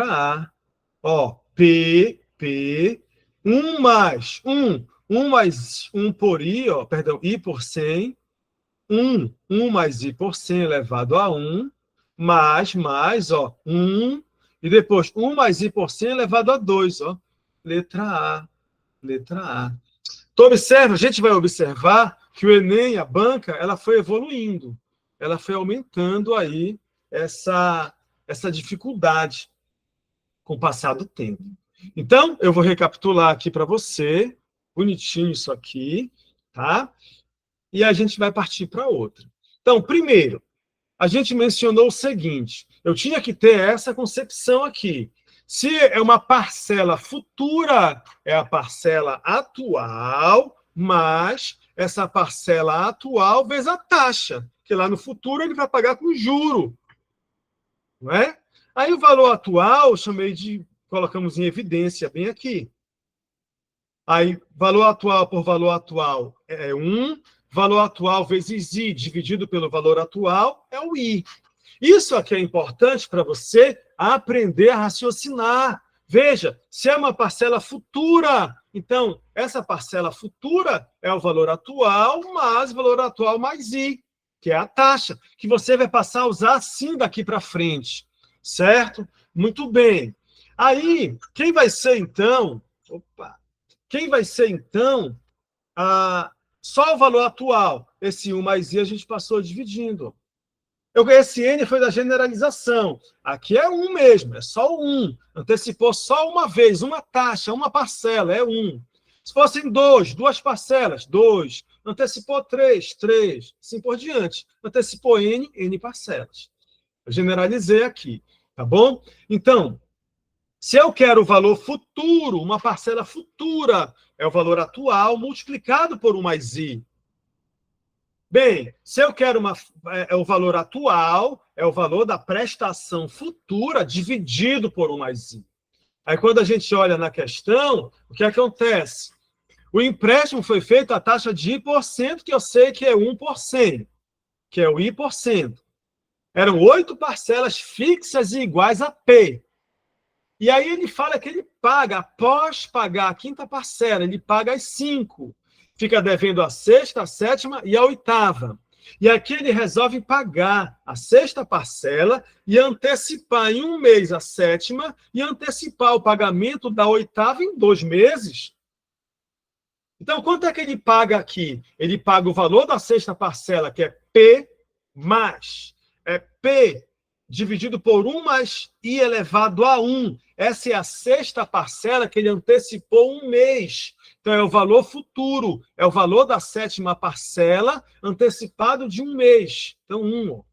A, ó, P, 1 mais 1 por I, ó, perdão, I por 100, 1 mais I por 100 elevado a 1, mais, ó, 1, e depois 1 mais I por 100 elevado a 2, ó, letra A, letra A. Então, observa, a gente vai observar que o Enem, a banca, ela foi evoluindo, ela foi aumentando aí essa dificuldade com o passar do tempo. Então, eu vou recapitular aqui para você, bonitinho isso aqui, tá? E a gente vai partir para outra. Então, primeiro, a gente mencionou o seguinte, eu tinha que ter essa concepção aqui. Se é uma parcela futura, é a parcela atual, mais essa parcela atual vezes a taxa, que lá no futuro ele vai pagar com juro. Não é? Aí o valor atual, eu chamei de, colocamos em evidência bem aqui. Aí, valor atual por valor atual é 1, valor atual vezes I dividido pelo valor atual é o I. Isso aqui é importante para você aprender a raciocinar. Veja, se é uma parcela futura, então essa parcela futura é o valor atual mais o valor atual mais I, que é a taxa, que você vai passar a usar assim daqui para frente, certo? Muito bem. Aí, quem vai ser então... Quem vai ser então só o valor atual? Esse 1 mais I a gente passou dividindo. Esse N foi da generalização. Aqui é 1 mesmo, é só o 1. Antecipou só uma vez, uma taxa, uma parcela, é 1. Se fossem duas parcelas, 2. Antecipou 3, assim por diante. Antecipou N parcelas. Eu generalizei aqui, tá bom? Então, se eu quero o valor futuro, uma parcela futura, é o valor atual multiplicado por 1 mais I. Bem, se eu quero o valor atual, é o valor da prestação futura dividido por 1 mais I. Aí, quando a gente olha na questão, o que acontece? O empréstimo foi feito à taxa de I%, que eu sei que é 1%, que é o I%. Eram 8 parcelas fixas e iguais a P. E aí ele fala que ele paga, após pagar a quinta parcela, ele paga as 5. Fica devendo a sexta, a sétima e a oitava. E aqui ele resolve pagar a sexta parcela e antecipar em 1 mês a sétima e antecipar o pagamento da oitava em 2 meses. Então, quanto é que ele paga aqui? Ele paga o valor da sexta parcela, que é P, mais. É P dividido por 1 mais I elevado a 1. Essa é a sexta parcela que ele antecipou 1 mês. Então, é o valor futuro. É o valor da sétima parcela antecipado de 1 mês. Então, 1.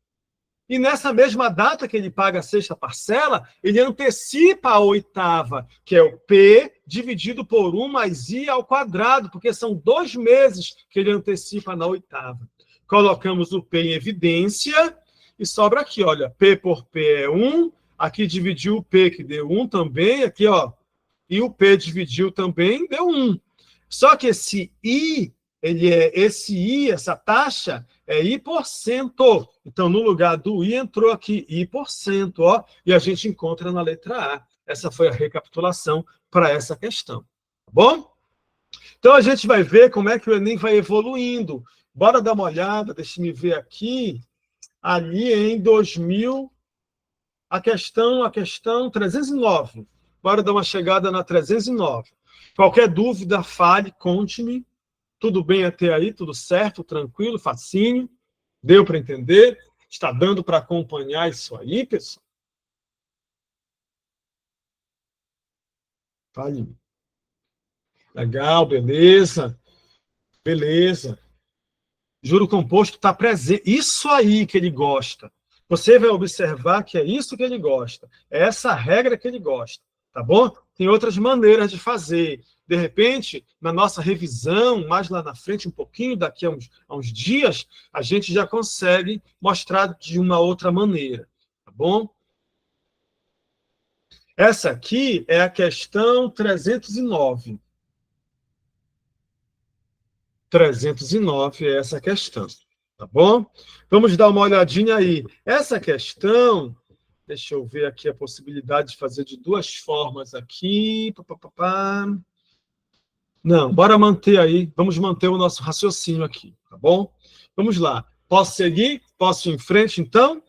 E nessa mesma data que ele paga a sexta parcela, ele antecipa a oitava, que é o P dividido por 1 mais I ao quadrado, porque são 2 meses que ele antecipa na oitava. Colocamos o P em evidência e sobra aqui, olha, P por P é 1, aqui dividiu o P, que deu 1 também, aqui, ó, e o P dividiu também, deu 1. Só que esse I, essa taxa, é I%. Então, no lugar do I, entrou aqui I%, ó, e a gente encontra na letra A. Essa foi a recapitulação para essa questão. Tá bom? Então, a gente vai ver como é que o Enem vai evoluindo. Bora dar uma olhada, deixa-me ver aqui. Ali em 2000, a questão 309. Bora dar uma chegada na 309. Qualquer dúvida, fale, conte-me. Tudo bem até aí? Tudo certo? Tranquilo? Facinho? Deu para entender? Está dando para acompanhar isso aí, pessoal? Fale. Legal, beleza. Beleza. Juro composto está presente. Isso aí que ele gosta. Você vai observar que é isso que ele gosta. É essa regra que ele gosta. Tá bom? Tem outras maneiras de fazer. De repente, na nossa revisão, mais lá na frente, um pouquinho daqui a uns dias, a gente já consegue mostrar de uma outra maneira. Tá bom? Essa aqui é a questão 309. 309 é essa questão, tá bom? Vamos dar uma olhadinha aí. Essa questão, deixa eu ver aqui a possibilidade de fazer de duas formas aqui. Não, bora manter aí, vamos manter o nosso raciocínio aqui, tá bom? Vamos lá. Posso seguir? Posso ir em frente, então?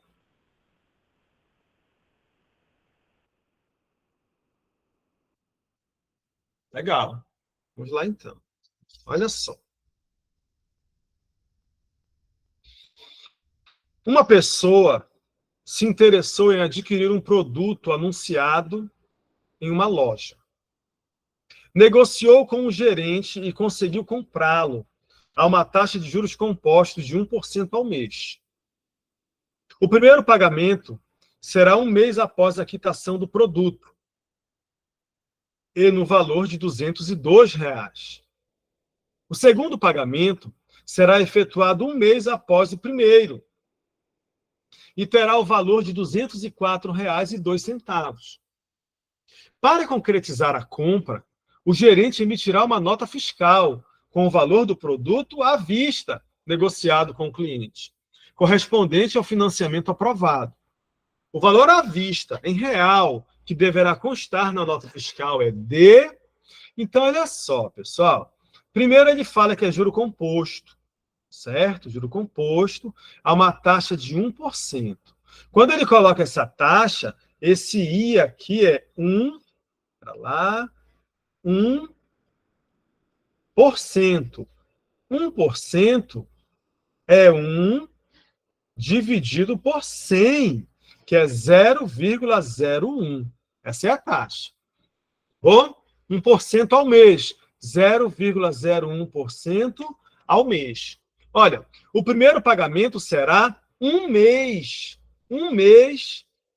Legal. Vamos lá, então. Olha só. Uma pessoa se interessou em adquirir um produto anunciado em uma loja. Negociou com o gerente e conseguiu comprá-lo a uma taxa de juros compostos de 1% ao mês. O primeiro pagamento será um mês após a quitação do produto e no valor de R$ 202. O segundo pagamento será efetuado um mês após o primeiro e terá o valor de R$ 204,02. Para concretizar a compra, o gerente emitirá uma nota fiscal com o valor do produto à vista, negociado com o cliente, correspondente ao financiamento aprovado. O valor à vista, em real, que deverá constar na nota fiscal é de... Então, olha só, pessoal. Primeiro, ele fala que é juro composto, certo? Juro composto a uma taxa de 1%. Quando ele coloca essa taxa, esse I aqui é 1, para lá, 1%. 1% é 1 dividido por 100, que é 0,01. Essa é a taxa. Ou 1% ao mês, 0,01% ao mês. Olha, o primeiro pagamento será um mês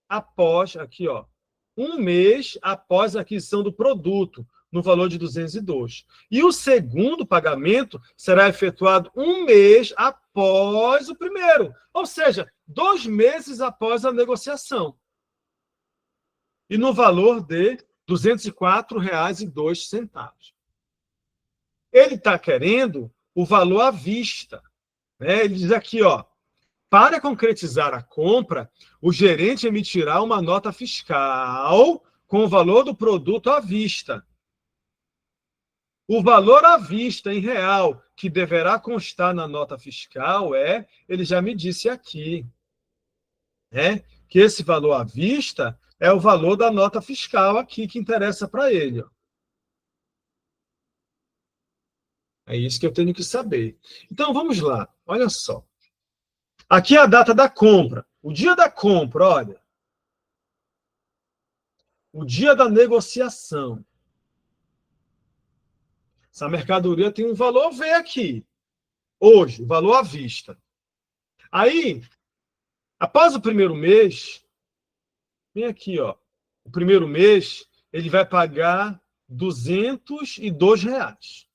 após, aqui, ó, um mês após a aquisição do produto, no valor de 202. E o segundo pagamento será efetuado um mês após o primeiro, ou seja, 2 meses após a negociação. E no valor de R$ 204,02. Ele está querendo o valor à vista, né? Ele diz aqui, ó, para concretizar a compra, o gerente emitirá uma nota fiscal com o valor do produto à vista. O valor à vista em real que deverá constar na nota fiscal ele já me disse aqui, né, que esse valor à vista é o valor da nota fiscal aqui que interessa para ele. Ó. É isso que eu tenho que saber. Então, vamos lá. Olha só. Aqui é a data da compra. O dia da compra, olha. O dia da negociação. Essa mercadoria tem um valor V aqui. Hoje, o valor à vista. Aí, após o primeiro mês, vem aqui, ó. O primeiro mês, ele vai pagar R$ 202.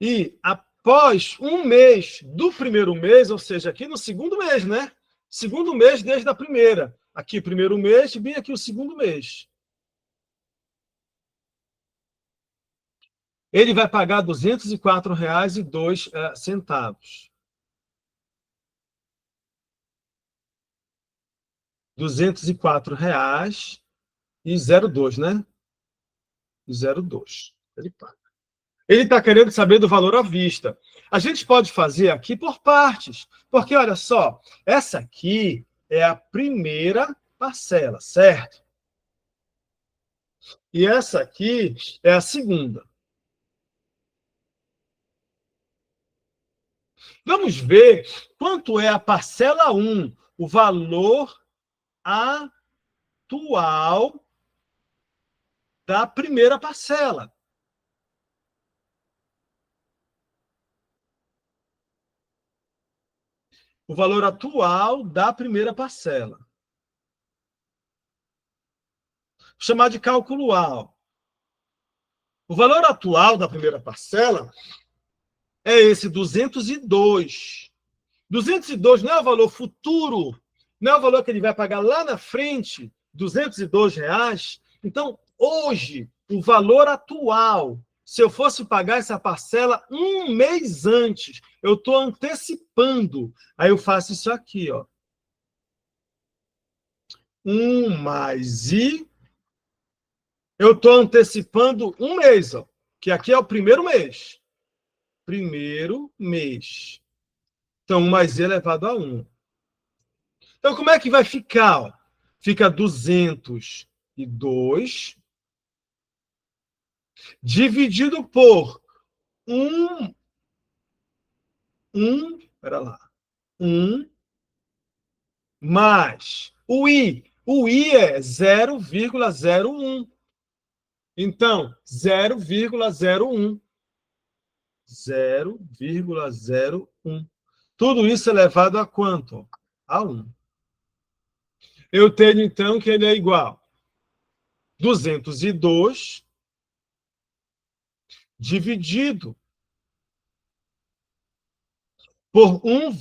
E após um mês do primeiro mês, ou seja, aqui no segundo mês, né? Segundo mês desde a primeira. Aqui, primeiro mês, e bem aqui o segundo mês. Ele vai pagar R$ 204,02. R$ 204,02, né? 02. Ele paga. Ele está querendo saber do valor à vista. A gente pode fazer aqui por partes, porque, olha só, essa aqui é a primeira parcela, certo? E essa aqui é a segunda. Vamos ver quanto é a parcela 1, o valor atual da primeira parcela. O valor atual da primeira parcela. Vou chamar de cálculo A. O valor atual da primeira parcela é esse 202. 202 não é o valor futuro, não é o valor que ele vai pagar lá na frente, R$ 202. Então, hoje, o valor atual, se eu fosse pagar essa parcela um mês antes, eu estou antecipando. Aí eu faço isso aqui, ó. 1 mais I. Eu estou antecipando um mês, ó, que aqui é o primeiro mês. Primeiro mês. Então, 1 mais I elevado a 1. Então, como é que vai ficar? Ó? Fica 202 dividido por 1, pera lá, 1 mais o I. O I é 0,01. Então, 0,01. 0,01. Tudo isso elevado a quanto? A 1. Eu tenho, então, que ele é igual a 202 dividido por 1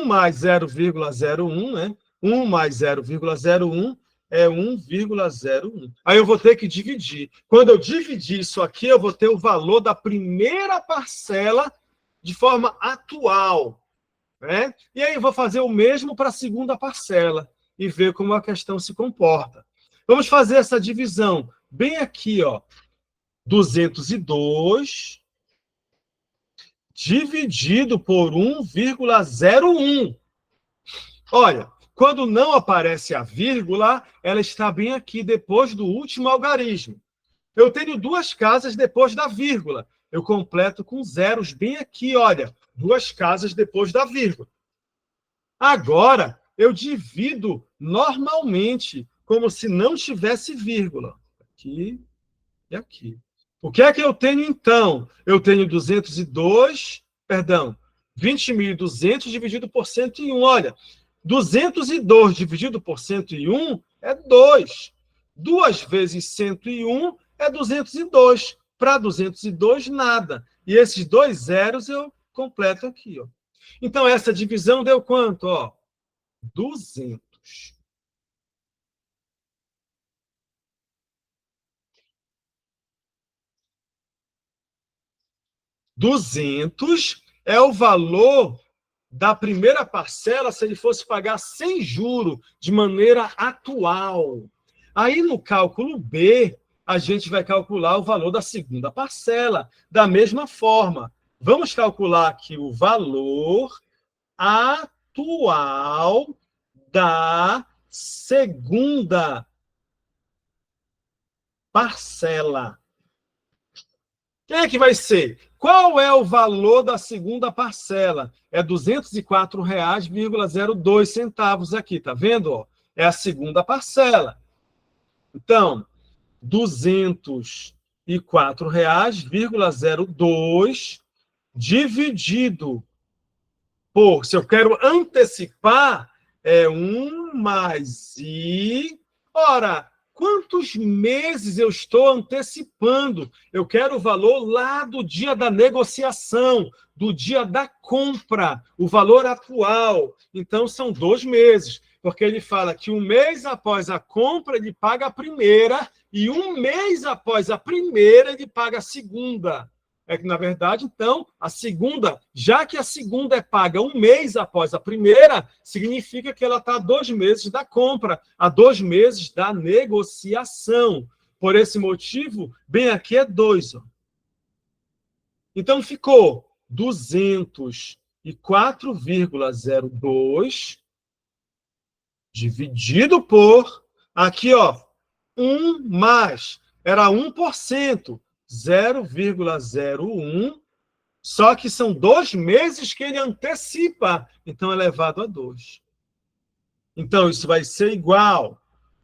mais 0,01, né? 1 mais 0,01 é 1,01. Aí eu vou ter que dividir. Quando eu dividir isso aqui, eu vou ter o valor da primeira parcela de forma atual. Né? E aí eu vou fazer o mesmo para a segunda parcela e ver como a questão se comporta. Vamos fazer essa divisão bem aqui, ó. 202 dividido por 1,01. Olha, quando não aparece a vírgula, ela está bem aqui depois do último algarismo. Eu tenho duas casas depois da vírgula. Eu completo com zeros bem aqui, olha. Duas casas depois da vírgula. Agora, eu divido normalmente, como se não tivesse vírgula. Aqui e aqui. O que é que eu tenho, então? Eu tenho 20.200 dividido por 101. Olha, 202 dividido por 101 é 2. 2 vezes 101 é 202. Para 202, nada. E esses dois zeros eu completo aqui, ó. Então, essa divisão deu quanto? Ó, 200. 200 é o valor da primeira parcela se ele fosse pagar sem juro, de maneira atual. Aí, no cálculo B, a gente vai calcular o valor da segunda parcela. Da mesma forma, vamos calcular aqui o valor atual da segunda parcela. Quem é que vai ser? Qual é o valor da segunda parcela? É R$ 204,02 aqui, tá vendo? É a segunda parcela. Então, R$ 204,02 dividido por, se eu quero antecipar, é 1 mais I. Ora, quantos meses eu estou antecipando? Eu quero o valor lá do dia da negociação, do dia da compra, o valor atual. Então, são 2 meses, porque ele fala que 1 mês após a compra, ele paga a primeira, e 1 mês após a primeira, ele paga a segunda. É que, na verdade, então, a segunda, já que a segunda é paga 1 mês após a primeira, significa que ela está a 2 meses da compra, a 2 meses da negociação. Por esse motivo, bem aqui é 2. Ó. Então, ficou 204,02 dividido por, aqui, ó, 1 mais, era 1%. 0,01, só que são 2 meses que ele antecipa, então é elevado a 2. Então, isso vai ser igual a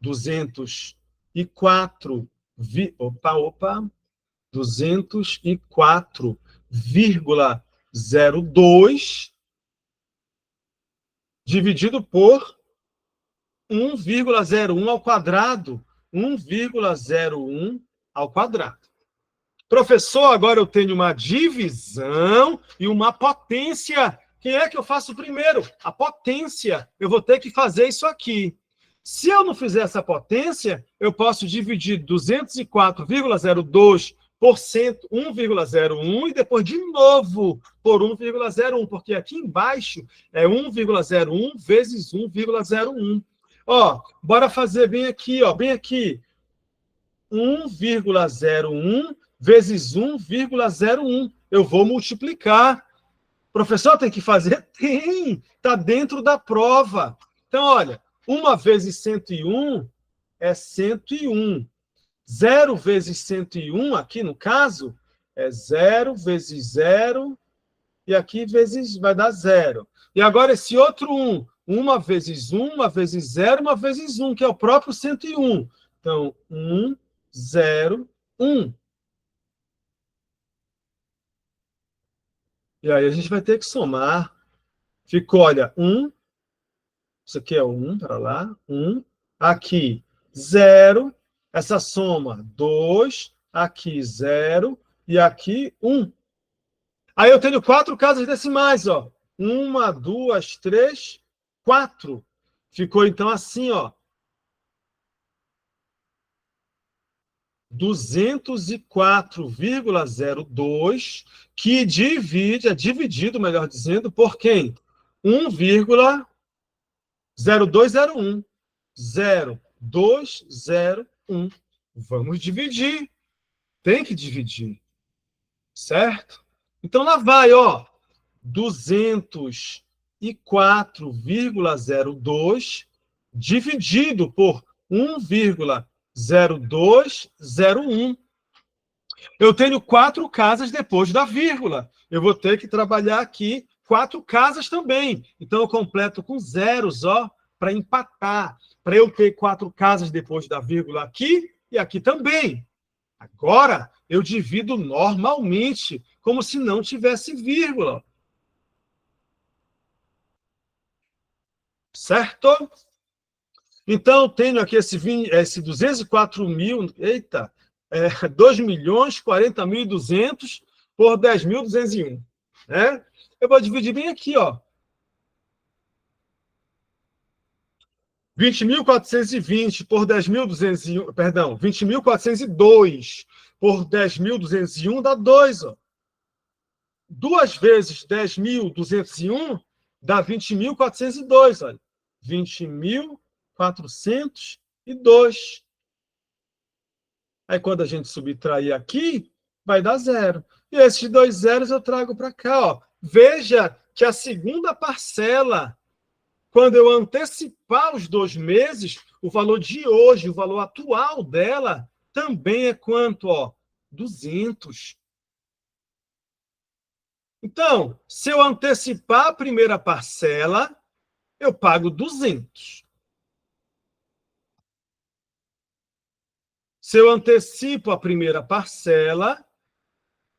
204,02 dividido por 1,01 ao quadrado. 1,01 ao quadrado. Professor, agora eu tenho uma divisão e uma potência. Quem é que eu faço primeiro? A potência. Eu vou ter que fazer isso aqui. Se eu não fizer essa potência, eu posso dividir 204,02 por 1,01 e depois de novo por 1,01, porque aqui embaixo é 1,01 vezes 1,01. Ó, bora fazer bem aqui, ó, bem aqui. 1,01 vezes 1,01. Eu vou multiplicar. Professor, tem que fazer? Tem, está dentro da prova. Então, olha, 1 vezes 101 é 101. 0 vezes 101, aqui no caso, é 0 vezes 0, e aqui vezes vai dar 0. E agora esse outro 1, 1 vezes 1, 1 vezes 0, 1 vezes 1, que é o próprio 101. Então, 1, 0, 1. E aí a gente vai ter que somar. Ficou, olha, 1, isso aqui é 1, para lá, 1. Aqui, 0. Essa soma, 2. Aqui, 0. E aqui, 1. Aí eu tenho 4 casas decimais, ó. 1, 2, 3, 4. Ficou, então, assim, ó. 204,02, que é dividido, melhor dizendo, por quem? 1,0201. 0201. Vamos dividir. Tem que dividir. Certo? Então, lá vai, ó. 204,02 dividido por 1,0201. Eu tenho 4 casas depois da vírgula. Eu vou ter que trabalhar aqui 4 casas também. Então, eu completo com zeros, ó, para empatar. Para eu ter 4 casas depois da vírgula aqui e aqui também. Agora, eu divido normalmente, como se não tivesse vírgula. Certo? Então, tenho aqui esse 204 mil, eita, 2.040.200 por 10.201. Né? Eu vou dividir bem aqui, ó. 20.420 por 10.201, perdão, 20.402 por 10.201 dá 2, ó. 2 vezes 10.201 dá 20.402, olha. 20.402. Aí, quando a gente subtrair aqui, vai dar 0. E esses 2 zeros eu trago para cá, ó. Veja que a segunda parcela, quando eu antecipar os 2 meses, o valor de hoje, o valor atual dela, também é quanto? Ó, 200. Então, se eu antecipar a primeira parcela, eu pago 200. Se eu antecipo a primeira parcela,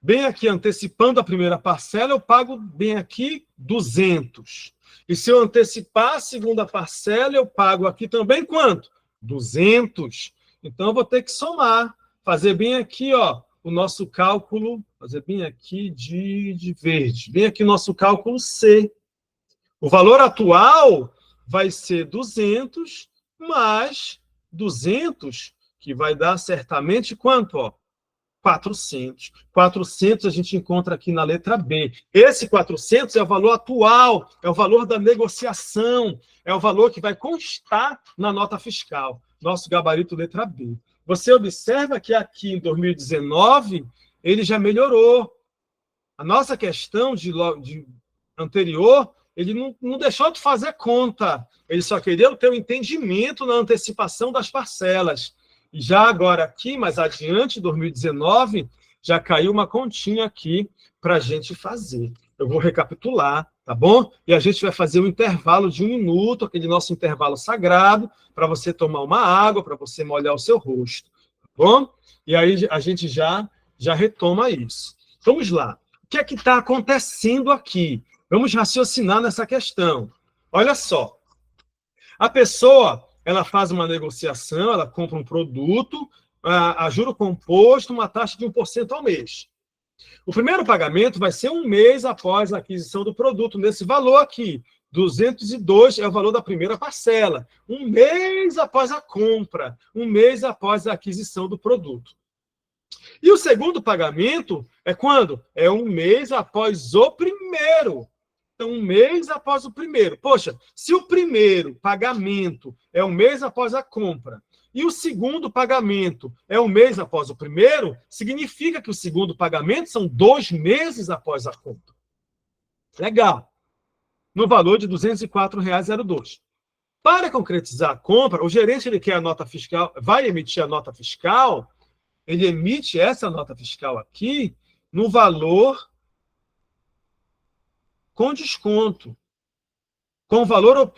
bem aqui, antecipando a primeira parcela, eu pago bem aqui 200. E se eu antecipar a segunda parcela, eu pago aqui também quanto? 200. Então, eu vou ter que somar, fazer bem aqui, ó, o nosso cálculo, fazer bem aqui de verde, bem aqui o nosso cálculo C. O valor atual vai ser 200 mais 200, que vai dar certamente quanto? Ó? 400. 400 a gente encontra aqui na letra B. Esse 400 é o valor atual, é o valor da negociação, é o valor que vai constar na nota fiscal. Nosso gabarito letra B. Você observa que aqui em 2019 ele já melhorou. A nossa questão de anterior, ele não deixou de fazer conta. Ele só queria ter o entendimento na antecipação das parcelas. E já agora aqui, mais adiante, 2019, já caiu uma continha aqui para a gente fazer. Eu vou recapitular, tá bom? E a gente vai fazer um intervalo de 1 minuto, aquele nosso intervalo sagrado, para você tomar uma água, para você molhar o seu rosto, tá bom? E aí a gente já retoma isso. Vamos lá. O que é que está acontecendo aqui? Vamos raciocinar nessa questão. Olha só. A pessoa, ela faz uma negociação, ela compra um produto, a juro composto, uma taxa de 1% ao mês. O primeiro pagamento vai ser 1 mês após a aquisição do produto, nesse valor aqui, 202 é o valor da primeira parcela, um mês após a compra, um mês após a aquisição do produto. E o segundo pagamento é quando? É um mês após o primeiro. Então, um mês após o primeiro. Poxa, se o primeiro pagamento é um mês após a compra e o segundo pagamento é um mês após o primeiro, significa que o segundo pagamento são 2 meses após a compra. Legal. No valor de R$ 204,02. Para concretizar a compra, o gerente ele quer a nota fiscal, vai emitir a nota fiscal, ele emite essa nota fiscal aqui no valor com desconto. Com o valor...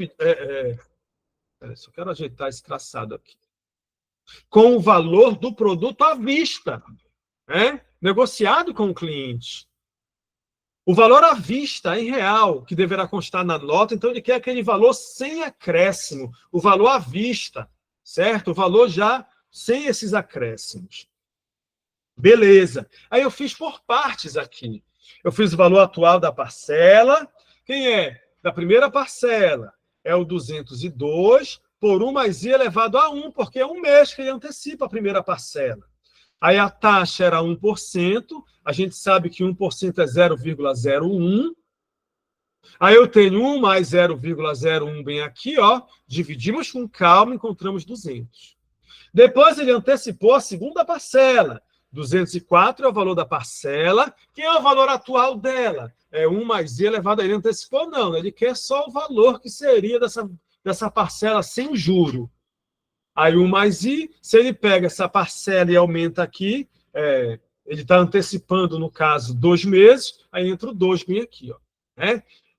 só quero ajeitar esse traçado aqui. Com o valor do produto à vista, negociado com o cliente. O valor à vista, em real, que deverá constar na nota, então ele quer aquele valor sem acréscimo, o valor à vista, certo? O valor já sem esses acréscimos. Beleza. Aí eu fiz por partes aqui. Eu fiz o valor atual da parcela. Quem é? Da primeira parcela é o 202 por 1 mais I elevado a 1, porque é um mês que ele antecipa a primeira parcela. Aí a taxa era 1%, a gente sabe que 1% é 0,01. Aí eu tenho 1 mais 0,01 bem aqui, ó. Dividimos com calma, encontramos 200. Depois ele antecipou a segunda parcela. 204 é o valor da parcela. Quem é o valor atual dela? É 1 mais I elevado a... Ele antecipou, não. Ele quer só o valor que seria dessa parcela sem juro. Aí 1 mais I, se ele pega essa parcela e aumenta aqui, ele está antecipando, no caso, 2 meses, aí entra o 2 bem aqui, ó.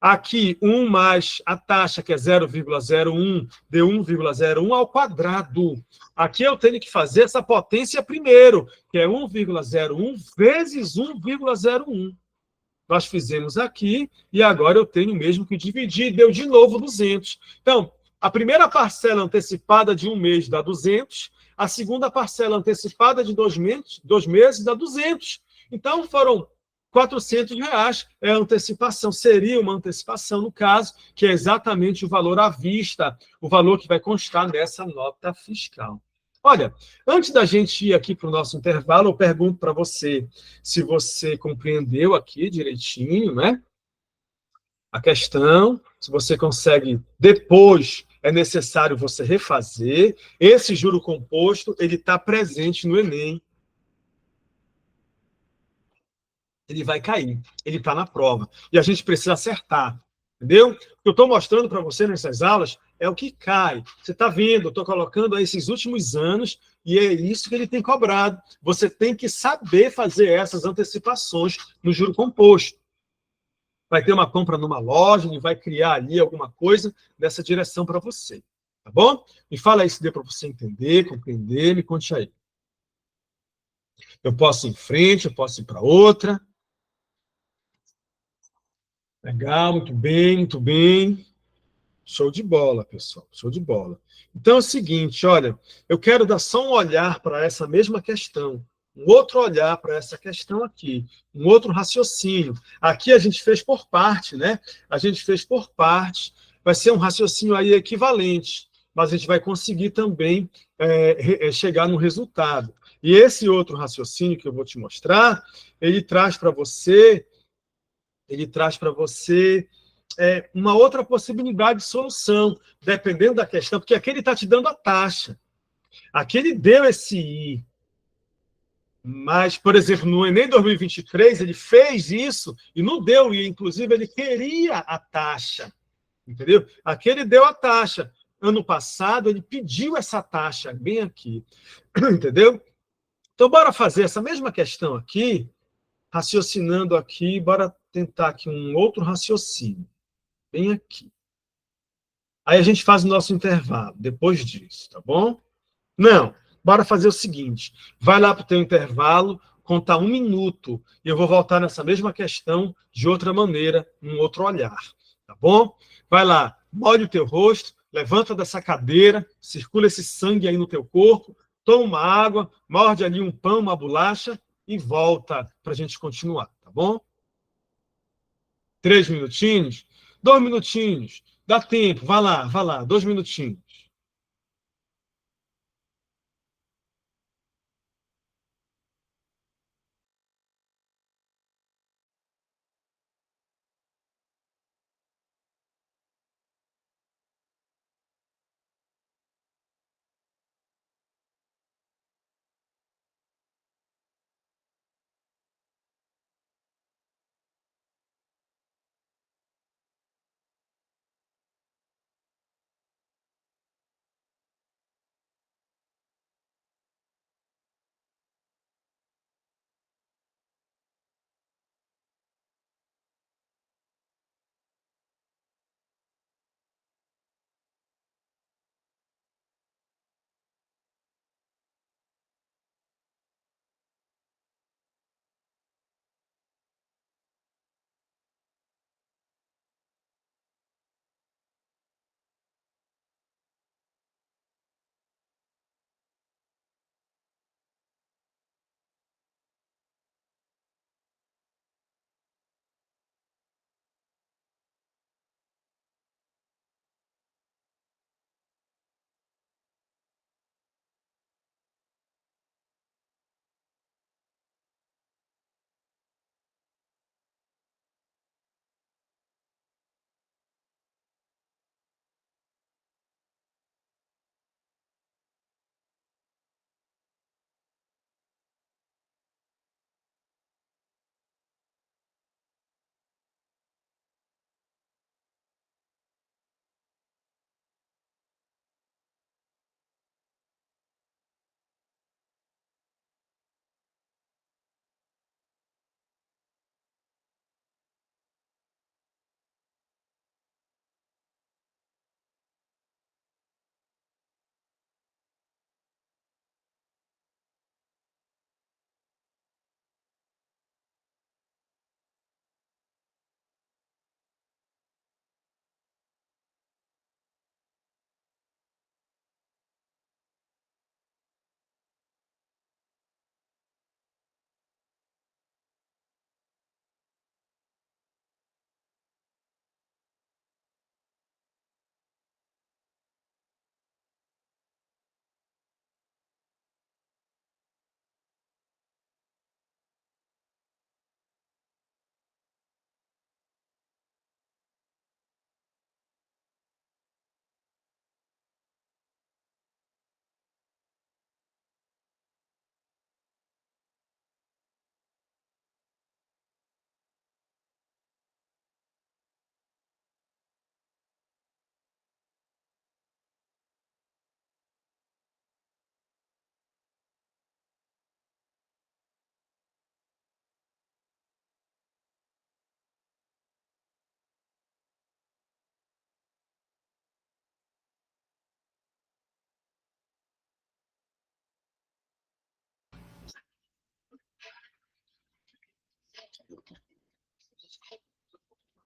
Aqui, 1 mais a taxa, que é 0,01, deu 1,01 ao quadrado. Aqui eu tenho que fazer essa potência primeiro, que é 1,01 vezes 1,01. Nós fizemos aqui, e agora eu tenho mesmo que dividir, deu de novo 200. Então, a primeira parcela antecipada de 1 mês dá 200, a segunda parcela antecipada de 2 meses dá 200. Então, foram R$400, é a antecipação, seria uma antecipação, no caso, que é exatamente o valor à vista, o valor que vai constar nessa nota fiscal. Olha, antes da gente ir aqui para o nosso intervalo, eu pergunto para você se você compreendeu aqui direitinho, né? A questão, se você consegue, depois é necessário você refazer. Esse juro composto, ele está presente no Enem. Ele vai cair, ele está na prova. E a gente precisa acertar, entendeu? O que eu estou mostrando para você nessas aulas é o que cai. Você está vendo, eu estou colocando aí esses últimos anos, e é isso que ele tem cobrado. Você tem que saber fazer essas antecipações no juro composto. Vai ter uma compra numa loja, ele vai criar ali alguma coisa nessa direção para você. Tá bom? Me fala aí se deu para você entender, compreender, me conte aí. Eu posso ir em frente, eu posso ir para outra. Legal, muito bem, muito bem. Show de bola, pessoal, show de bola. Então é o seguinte, olha, eu quero dar só um olhar para essa mesma questão, um outro olhar para essa questão aqui, um outro raciocínio. Aqui a gente fez por parte, né? A gente fez por parte, vai ser um raciocínio aí equivalente, mas a gente vai conseguir também chegar no resultado. E esse outro raciocínio que eu vou te mostrar, ele traz para você uma outra possibilidade de solução, dependendo da questão, porque aqui ele está te dando a taxa. Aqui ele deu esse I. Mas, por exemplo, no Enem 2023, ele fez isso e não deu I. Inclusive, ele queria a taxa. Entendeu? Aqui ele deu a taxa. Ano passado, ele pediu essa taxa, bem aqui. Entendeu? Então, bora fazer essa mesma questão aqui, raciocinando aqui, bora tentar aqui um outro raciocínio. Bem aqui. Aí a gente faz o nosso intervalo, depois disso, tá bom? Não, bora fazer o seguinte, vai lá para o teu intervalo, contar 1 minuto, e eu vou voltar nessa mesma questão de outra maneira, num outro olhar, tá bom? Vai lá, molhe o teu rosto, levanta dessa cadeira, circula esse sangue aí no teu corpo, toma uma água, morde ali um pão, uma bolacha, e volta para a gente continuar, tá bom? 3 minutinhos. 2 minutinhos. Dá tempo. Vá lá. 2 minutinhos.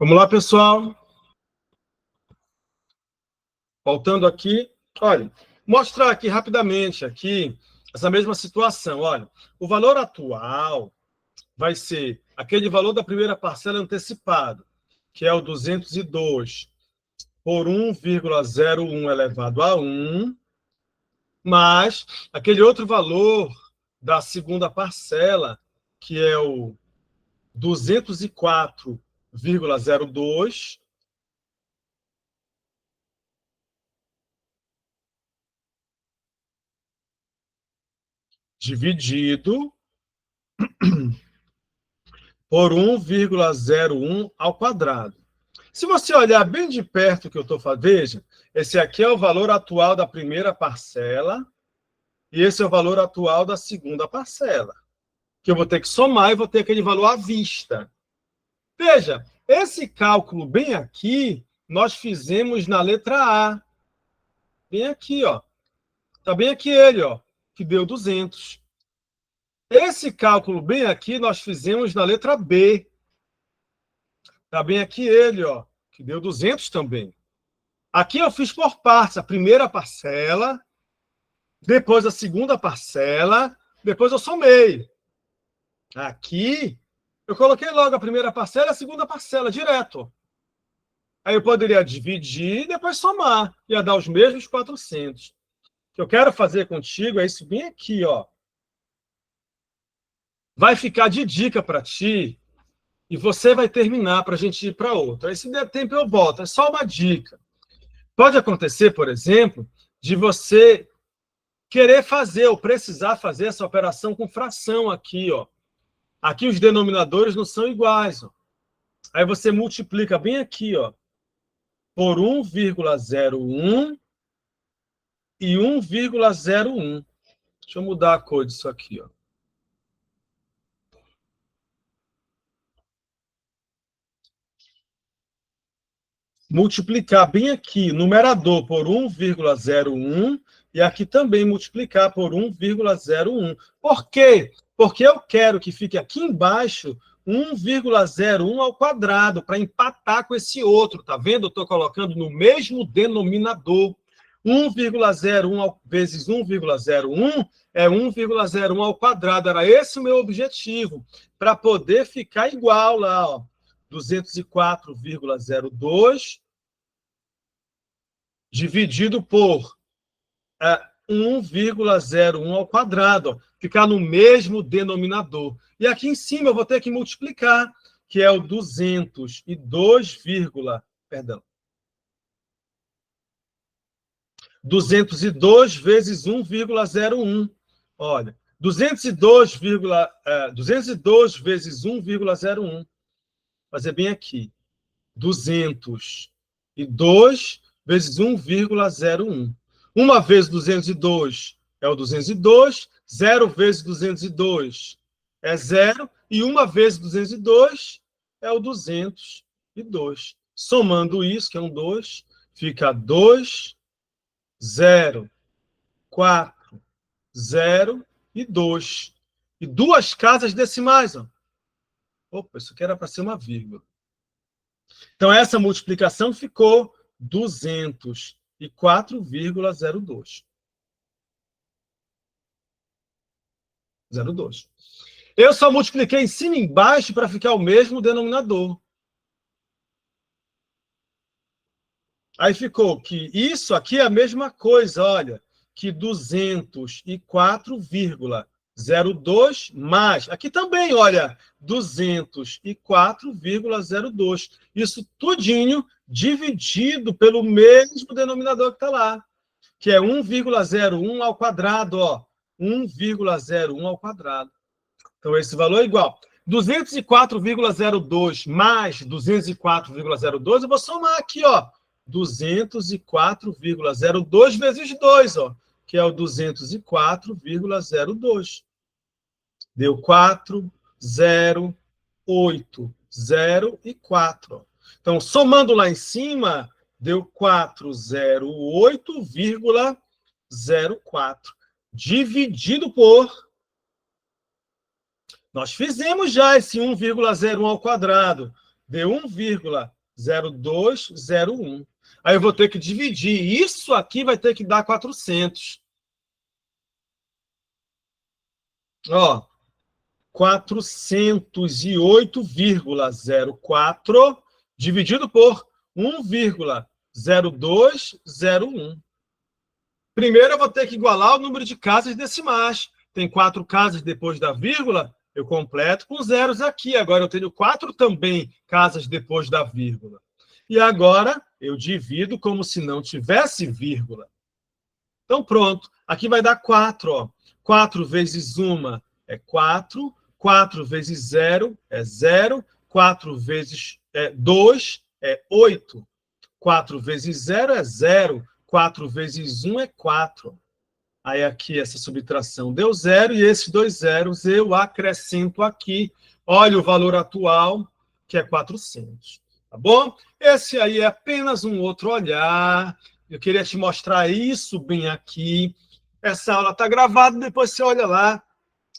Vamos lá, pessoal. Voltando aqui. Olha, mostrar aqui rapidamente aqui essa mesma situação. Olha, o valor atual vai ser aquele valor da primeira parcela antecipado, que é o 202 por 1,01 elevado a 1, mais aquele outro valor da segunda parcela, que é o 204,02, dividido por 1,01 ao quadrado. Se você olhar bem de perto o que eu estou fazendo, veja, esse aqui é o valor atual da primeira parcela e esse é o valor atual da segunda parcela, que eu vou ter que somar e vou ter aquele valor à vista. Veja, esse cálculo bem aqui, nós fizemos na letra A. Bem aqui, ó. Está bem aqui ele, ó, que deu 200. Esse cálculo bem aqui, nós fizemos na letra B. Está bem aqui ele, ó, que deu 200 também. Aqui eu fiz por partes, a primeira parcela, depois a segunda parcela, depois eu somei. Aqui, eu coloquei logo a primeira parcela e a segunda parcela, direto. Aí eu poderia dividir e depois somar. Ia dar os mesmos 400. O que eu quero fazer contigo é isso bem aqui, ó. Vai ficar de dica para ti e você vai terminar para a gente ir para outra. Aí, se der tempo, eu boto. É só uma dica. Pode acontecer, por exemplo, de você querer fazer ou precisar fazer essa operação com fração aqui, ó. Aqui os denominadores não são iguais, ó. Aí você multiplica bem aqui, ó, por 1,01 e 1,01. Deixa eu mudar a cor disso aqui, ó. Multiplicar bem aqui, numerador, por 1,01 e aqui também multiplicar por 1,01. Por quê? Porque eu quero que fique aqui embaixo 1,01 ao quadrado, para empatar com esse outro, tá vendo? Eu estou colocando no mesmo denominador. 1,01 vezes 1,01 é 1,01 ao quadrado. Era esse o meu objetivo, para poder ficar igual lá, ó. 204,02 dividido por 1,01 ao quadrado, ó, ficar no mesmo denominador. E aqui em cima eu vou ter que multiplicar, que é o 202, perdão, 202 vezes 1,01. Olha, 202 vezes 1,01. Fazer bem aqui. 202 vezes 1,01. Uma vezes 202 é o 202, 0 vezes 202 é 0, e uma vezes 202 é o 202. Somando isso, que é um 2, fica 2, 0, 4, 0 e 2. E duas casas decimais, ó. Opa, isso aqui era para ser uma vírgula. Então, essa multiplicação ficou 204,02. 02. Eu só multipliquei em cima e embaixo para ficar o mesmo denominador. Aí ficou que isso aqui é a mesma coisa, olha, que 204,02 mais. Aqui também, olha, 204,02. Isso tudinho dividido pelo mesmo denominador que está lá, que é 1,01 ao quadrado, ó. 1,01 ao quadrado. Então, esse valor é igual. 204,02 mais 204,02, eu vou somar aqui, ó. 204,02 vezes 2, ó, que é o 204,02. Deu 4, 0, 8, 0 e 4. Então, somando lá em cima, deu 408,04. Dividido por... Nós fizemos já esse 1,01 ao quadrado. Deu 1,0201. Aí eu vou ter que dividir. Isso aqui vai ter que dar 400. Ó, 408,04 dividido por 1,0201. Primeiro eu vou ter que igualar o número de casas decimais. Tem 4 casas depois da vírgula, eu completo com zeros aqui. Agora eu tenho 4 também casas depois da vírgula. E agora eu divido como se não tivesse vírgula. Então pronto, aqui vai dar 4. Ó. 4 vezes 1 é 4, 4 vezes 0 é 0, 4 vezes 2 é 8, 4 vezes 0 é 0, 4 vezes 1 é 4. Aí aqui essa subtração deu 0 e esses 2 zeros eu acrescento aqui. Olha o valor atual, que é 400. Tá bom? Esse aí é apenas um outro olhar. Eu queria te mostrar isso bem aqui. Essa aula está gravada, depois você olha lá,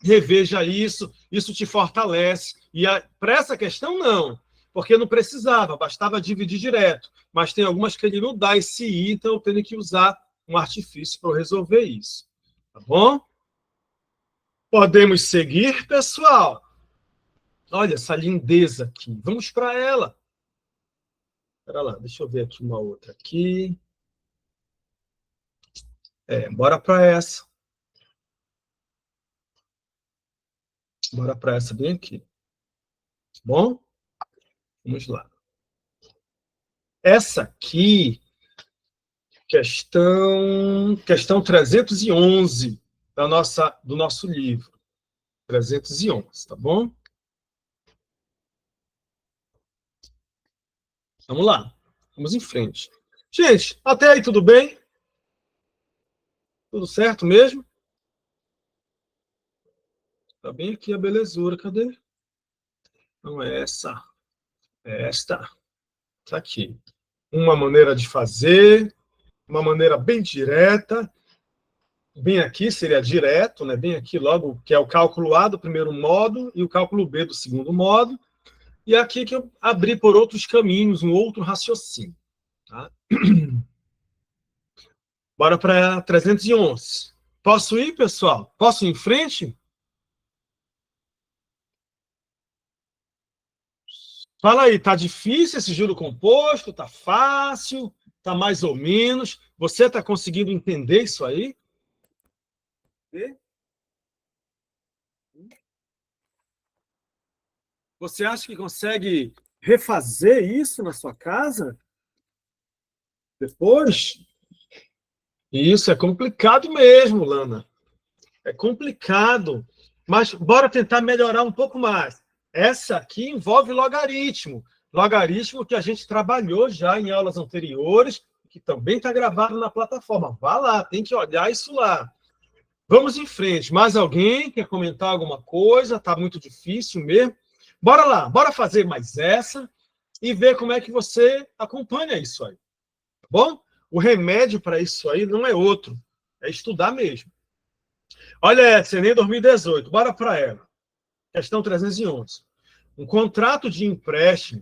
reveja isso, isso te fortalece. E para essa questão, não, porque não precisava, bastava dividir direto. Mas tem algumas que ele não dá esse i, então eu tenho que usar um artifício para resolver isso. Tá bom? Podemos seguir, pessoal? Olha essa lindeza aqui. Vamos para ela. Espera lá, deixa eu ver aqui uma outra aqui. Bora para essa. Bora para essa bem aqui. Bom? Vamos lá. Essa aqui, questão 311 do nosso livro. 311, tá bom? Vamos lá. Vamos em frente. Gente, até aí tudo bem? Tudo certo mesmo? Tá bem aqui a belezura, cadê? Não é essa. É esta. Tá aqui. Uma maneira de fazer, uma maneira bem direta. Bem aqui seria direto, né? Bem aqui logo, que é o cálculo A do primeiro modo e o cálculo B do segundo modo. E aqui que eu abri por outros caminhos, um outro raciocínio. Tá? Bora para 311. Posso ir, pessoal? Posso ir em frente? Fala aí, tá difícil esse juro composto? Tá fácil? Tá mais ou menos? Você tá conseguindo entender isso aí? Você acha que consegue refazer isso na sua casa? Depois? Isso é complicado mesmo, Lana. É complicado. Mas bora tentar melhorar um pouco mais. Essa aqui envolve logaritmo. Logaritmo que a gente trabalhou já em aulas anteriores, que também está gravado na plataforma. Vá lá, tem que olhar isso lá. Vamos em frente. Mais alguém quer comentar alguma coisa? Está muito difícil mesmo. Bora lá, bora fazer mais essa e ver como é que você acompanha isso aí. Tá bom? O remédio para isso aí não é outro, é estudar mesmo. Olha essa, Enem 2018, bora para ela. Questão 311. Um contrato de empréstimo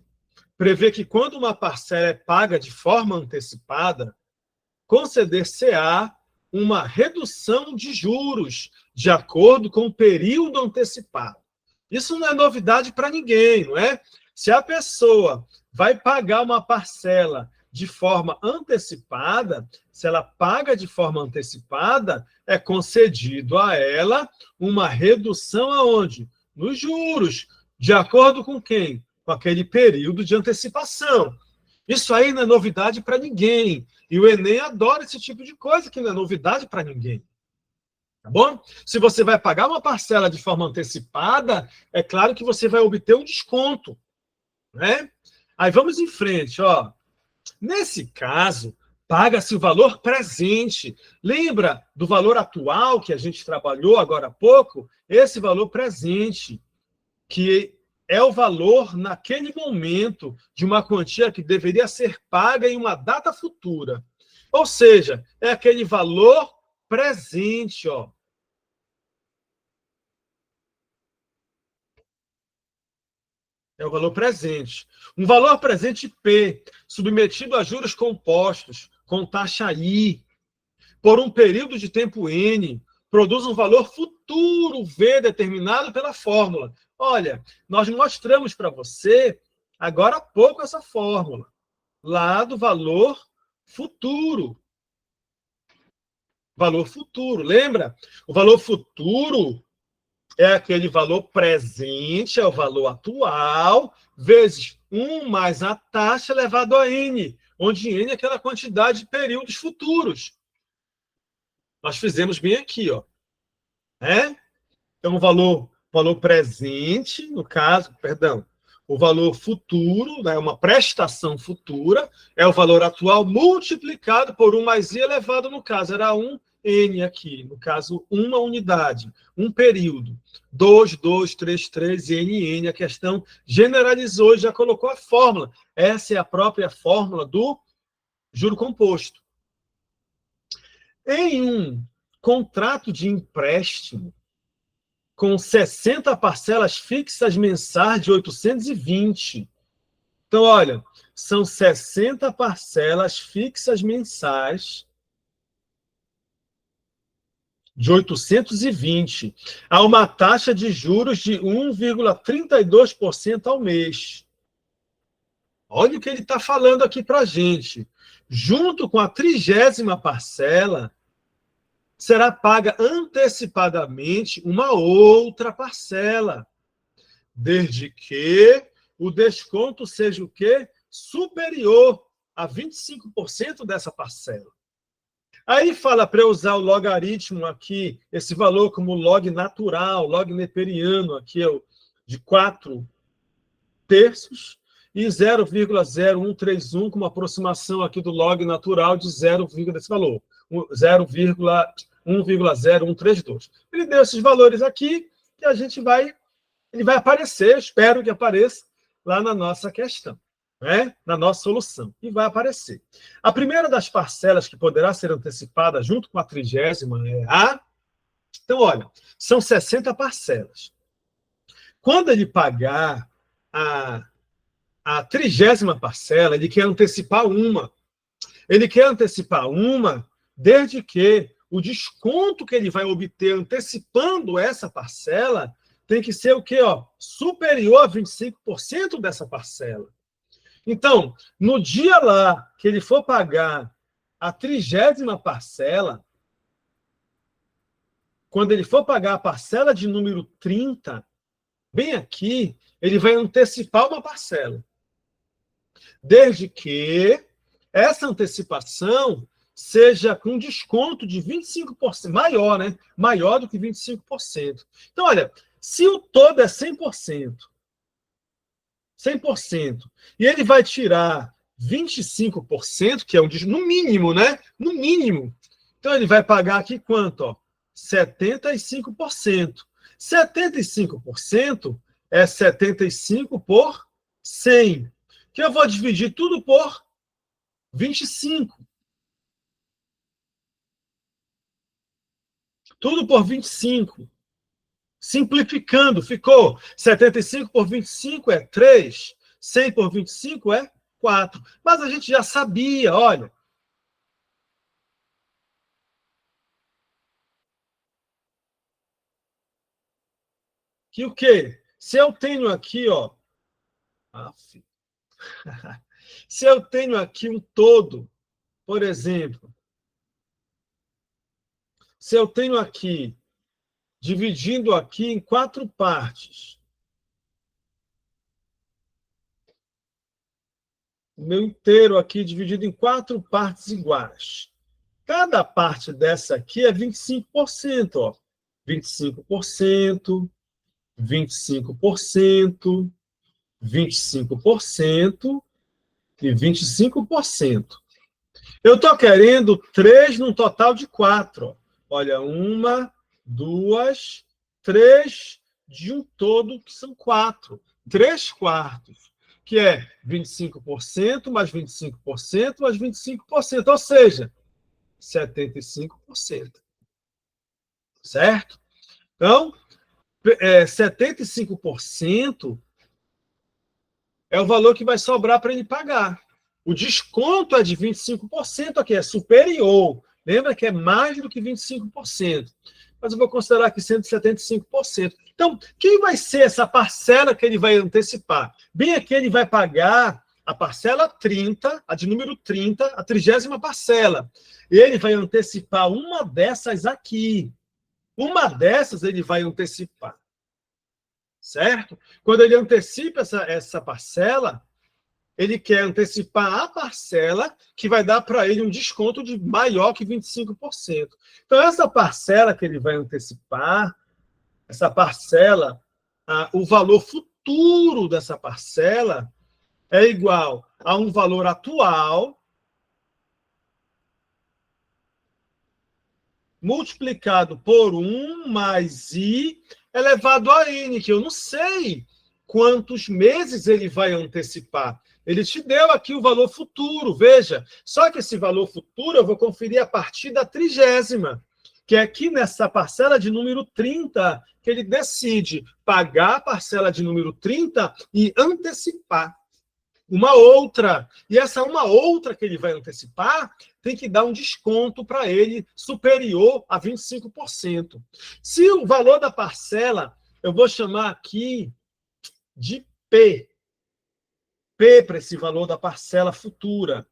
prevê que quando uma parcela é paga de forma antecipada, conceder-se-á uma redução de juros de acordo com o período antecipado. Isso não é novidade para ninguém, não é? Se a pessoa vai pagar uma parcela de forma antecipada, se ela paga de forma antecipada, é concedido a ela uma redução aonde? Nos juros, de acordo com quem? Com aquele período de antecipação. Isso aí não é novidade para ninguém. E o Enem adora esse tipo de coisa, que não é novidade para ninguém. Tá bom? Se você vai pagar uma parcela de forma antecipada, é claro que você vai obter um desconto, né? Aí vamos em frente, ó. Nesse caso, paga-se o valor presente. Lembra do valor atual que a gente trabalhou agora há pouco? Esse valor presente, que é o valor naquele momento de uma quantia que deveria ser paga em uma data futura. Ou seja, é aquele valor presente, ó. É o valor presente. Um valor presente P, submetido a juros compostos, com taxa I, por um período de tempo N, produz um valor futuro V determinado pela fórmula. Olha, nós mostramos para você agora há pouco essa fórmula, lá do valor futuro. Valor futuro, lembra? O valor futuro é aquele valor presente, é o valor atual, vezes 1 mais a taxa elevado a N, onde N é aquela quantidade de períodos futuros. Nós fizemos bem aqui, ó. Então, o valor presente, no caso, perdão, o valor futuro, né, uma prestação futura, é o valor atual multiplicado por 1 mais I elevado, no caso, era 1 N aqui, no caso, uma unidade, um período. 2, 2, 3, 3, N, N. A questão generalizou e já colocou a fórmula. Essa é a própria fórmula do juro composto. Em um contrato de empréstimo, com 60 parcelas fixas mensais de 820. Então, olha, são 60 parcelas fixas mensais de 820, a uma taxa de juros de 1,32% ao mês. Olha o que ele está falando aqui para a gente. Junto com a 30ª parcela, será paga antecipadamente uma outra parcela, desde que o desconto seja o quê? Superior a 25% dessa parcela. Aí fala para eu usar o logaritmo aqui, esse valor como log natural, log neperiano, aqui é o de 4/3, e 0,0131 com uma aproximação aqui do log natural de 0, desse valor, 0,10132. Ele deu esses valores aqui e ele vai aparecer, espero que apareça lá na nossa questão, né? Na nossa solução, e vai aparecer. A primeira das parcelas que poderá ser antecipada junto com a 30ª é a... Então, olha, são 60 parcelas. Quando ele pagar a 30ª parcela, ele quer antecipar uma. Ele quer antecipar uma desde que o desconto que ele vai obter antecipando essa parcela tem que ser o quê? Superior a 25% dessa parcela. Então, no dia lá que ele for pagar a 30ª parcela, quando ele for pagar a parcela de número 30, bem aqui, ele vai antecipar uma parcela. Desde que essa antecipação seja com desconto de 25%, maior, né? Maior do que 25%. Então, olha, se o todo é 100%, e ele vai tirar 25%, que é no mínimo, né? No mínimo. Então, ele vai pagar aqui quanto? 75%. 75% é 75 por 100, que eu vou dividir tudo por 25. Tudo por 25. Simplificando, ficou 75 por 25 é 3, 100 por 25 é 4. Mas a gente já sabia, olha. Que o quê? Se eu tenho aqui, ó. Se eu tenho aqui um todo, por exemplo, se eu tenho aqui, dividindo aqui em 4 partes, o meu inteiro aqui dividido em 4 partes iguais. Cada parte dessa aqui é 25%, ó. 25%, 25%, 25% e 25%. Eu estou querendo 3 num total de 4. Ó. Olha, 1, 2, 3 de um todo, que são 4. 3/4, que é 25% mais 25% mais 25%, ou seja, 75%. Certo? Então, 75% é o valor que vai sobrar para ele pagar. O desconto é de 25% aqui, é superior. Lembra que é mais do que 25%. Mas eu vou considerar aqui 175%. Então, quem vai ser essa parcela que ele vai antecipar? Bem aqui ele vai pagar a parcela 30, a de número 30, a 30ª parcela. Ele vai antecipar uma dessas aqui. Uma dessas ele vai antecipar. Certo? Quando ele antecipa essa parcela, ele quer antecipar a parcela que vai dar para ele um desconto de maior que 25%. Então, essa parcela que ele vai antecipar, essa parcela, o valor futuro dessa parcela é igual a um valor atual multiplicado por 1 mais I elevado a N, que eu não sei quantos meses ele vai antecipar. Ele te deu aqui o valor futuro, veja. Só que esse valor futuro eu vou conferir a partir da 30ª, que é aqui nessa parcela de número 30, que ele decide pagar a parcela de número 30 e antecipar uma outra. E essa uma outra que ele vai antecipar tem que dar um desconto para ele superior a 25%. Se o valor da parcela, eu vou chamar aqui de P. P para esse valor da parcela futura,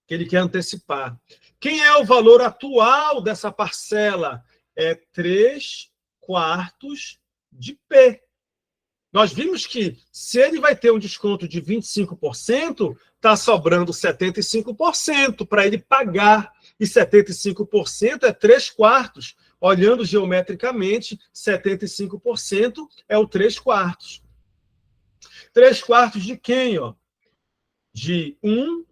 que ele quer antecipar. Quem é o valor atual dessa parcela? É 3/4 de P. Nós vimos que, se ele vai ter um desconto de 25%, está sobrando 75% para ele pagar. E 75% é 3/4. Olhando geometricamente, 75% é o 3/4. 3/4 de quem? Ó? De 1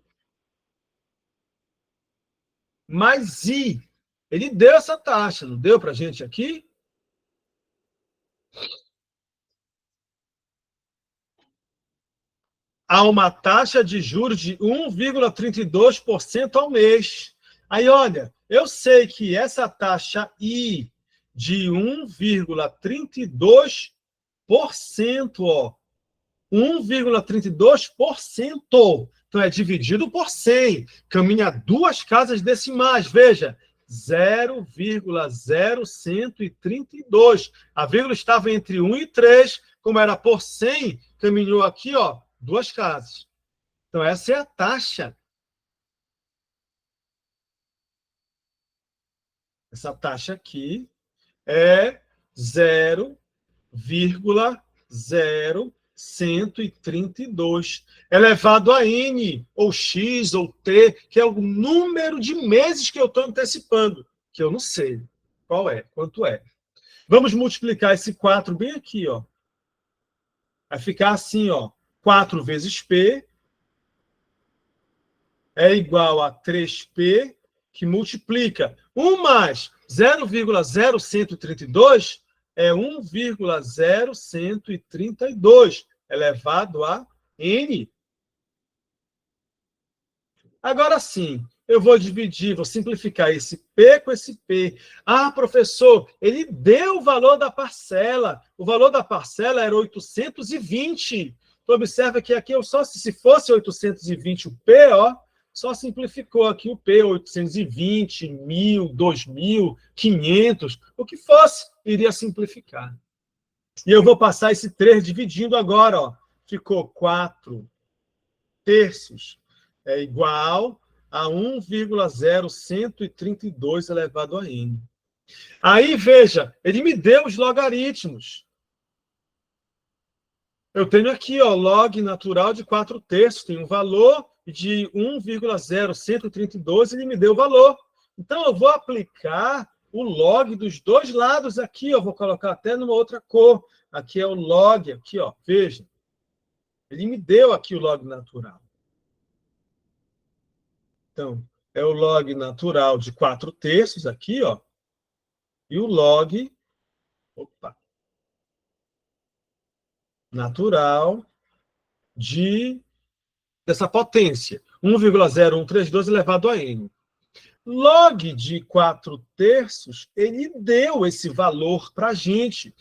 mais I. Ele deu essa taxa, não deu para a gente aqui? Há uma taxa de juros de 1,32% ao mês. Aí, olha, eu sei que essa taxa I de 1,32%, ó, 1,32%, então é dividido por 100, caminha duas casas decimais, veja, 0,0132. A vírgula estava entre 1 e 3, como era por 100, caminhou aqui, ó, duas casas. Então, essa é a taxa. Essa taxa aqui é 0,0132 elevado a N, ou X, ou T, que é o número de meses que eu estou antecipando, que eu não sei qual é, quanto é. Vamos multiplicar esse 4 bem aqui, ó. Vai ficar assim, ó. 4 vezes P é igual a 3P, que multiplica 1 mais 0,0132 é 1,0132 elevado a N. Agora sim, eu vou dividir, vou simplificar esse P com esse P. Ah, professor, ele deu o valor da parcela. O valor da parcela era 820. Então, observa que aqui eu só, se fosse 820 o P, ó, só simplificou aqui o P, 820, 1.000, 2.000, 500, o que fosse, iria simplificar. E eu vou passar esse 3 dividindo agora, ó. Ficou 4 terços é igual a 1,0132 elevado a N. Aí, veja, ele me deu os logaritmos. Eu tenho aqui, ó, log natural de 4 terços, tem um valor de 1,0132, ele me deu o valor. Então, eu vou aplicar o log dos dois lados aqui, eu vou colocar até numa outra cor. Aqui é o log, aqui, ó, veja. Ele me deu aqui o log natural. Então, é o log natural de 4 terços aqui, ó, e o log natural dessa potência, 1,0132 elevado a N. Log de 4 terços, ele deu esse valor para a gente.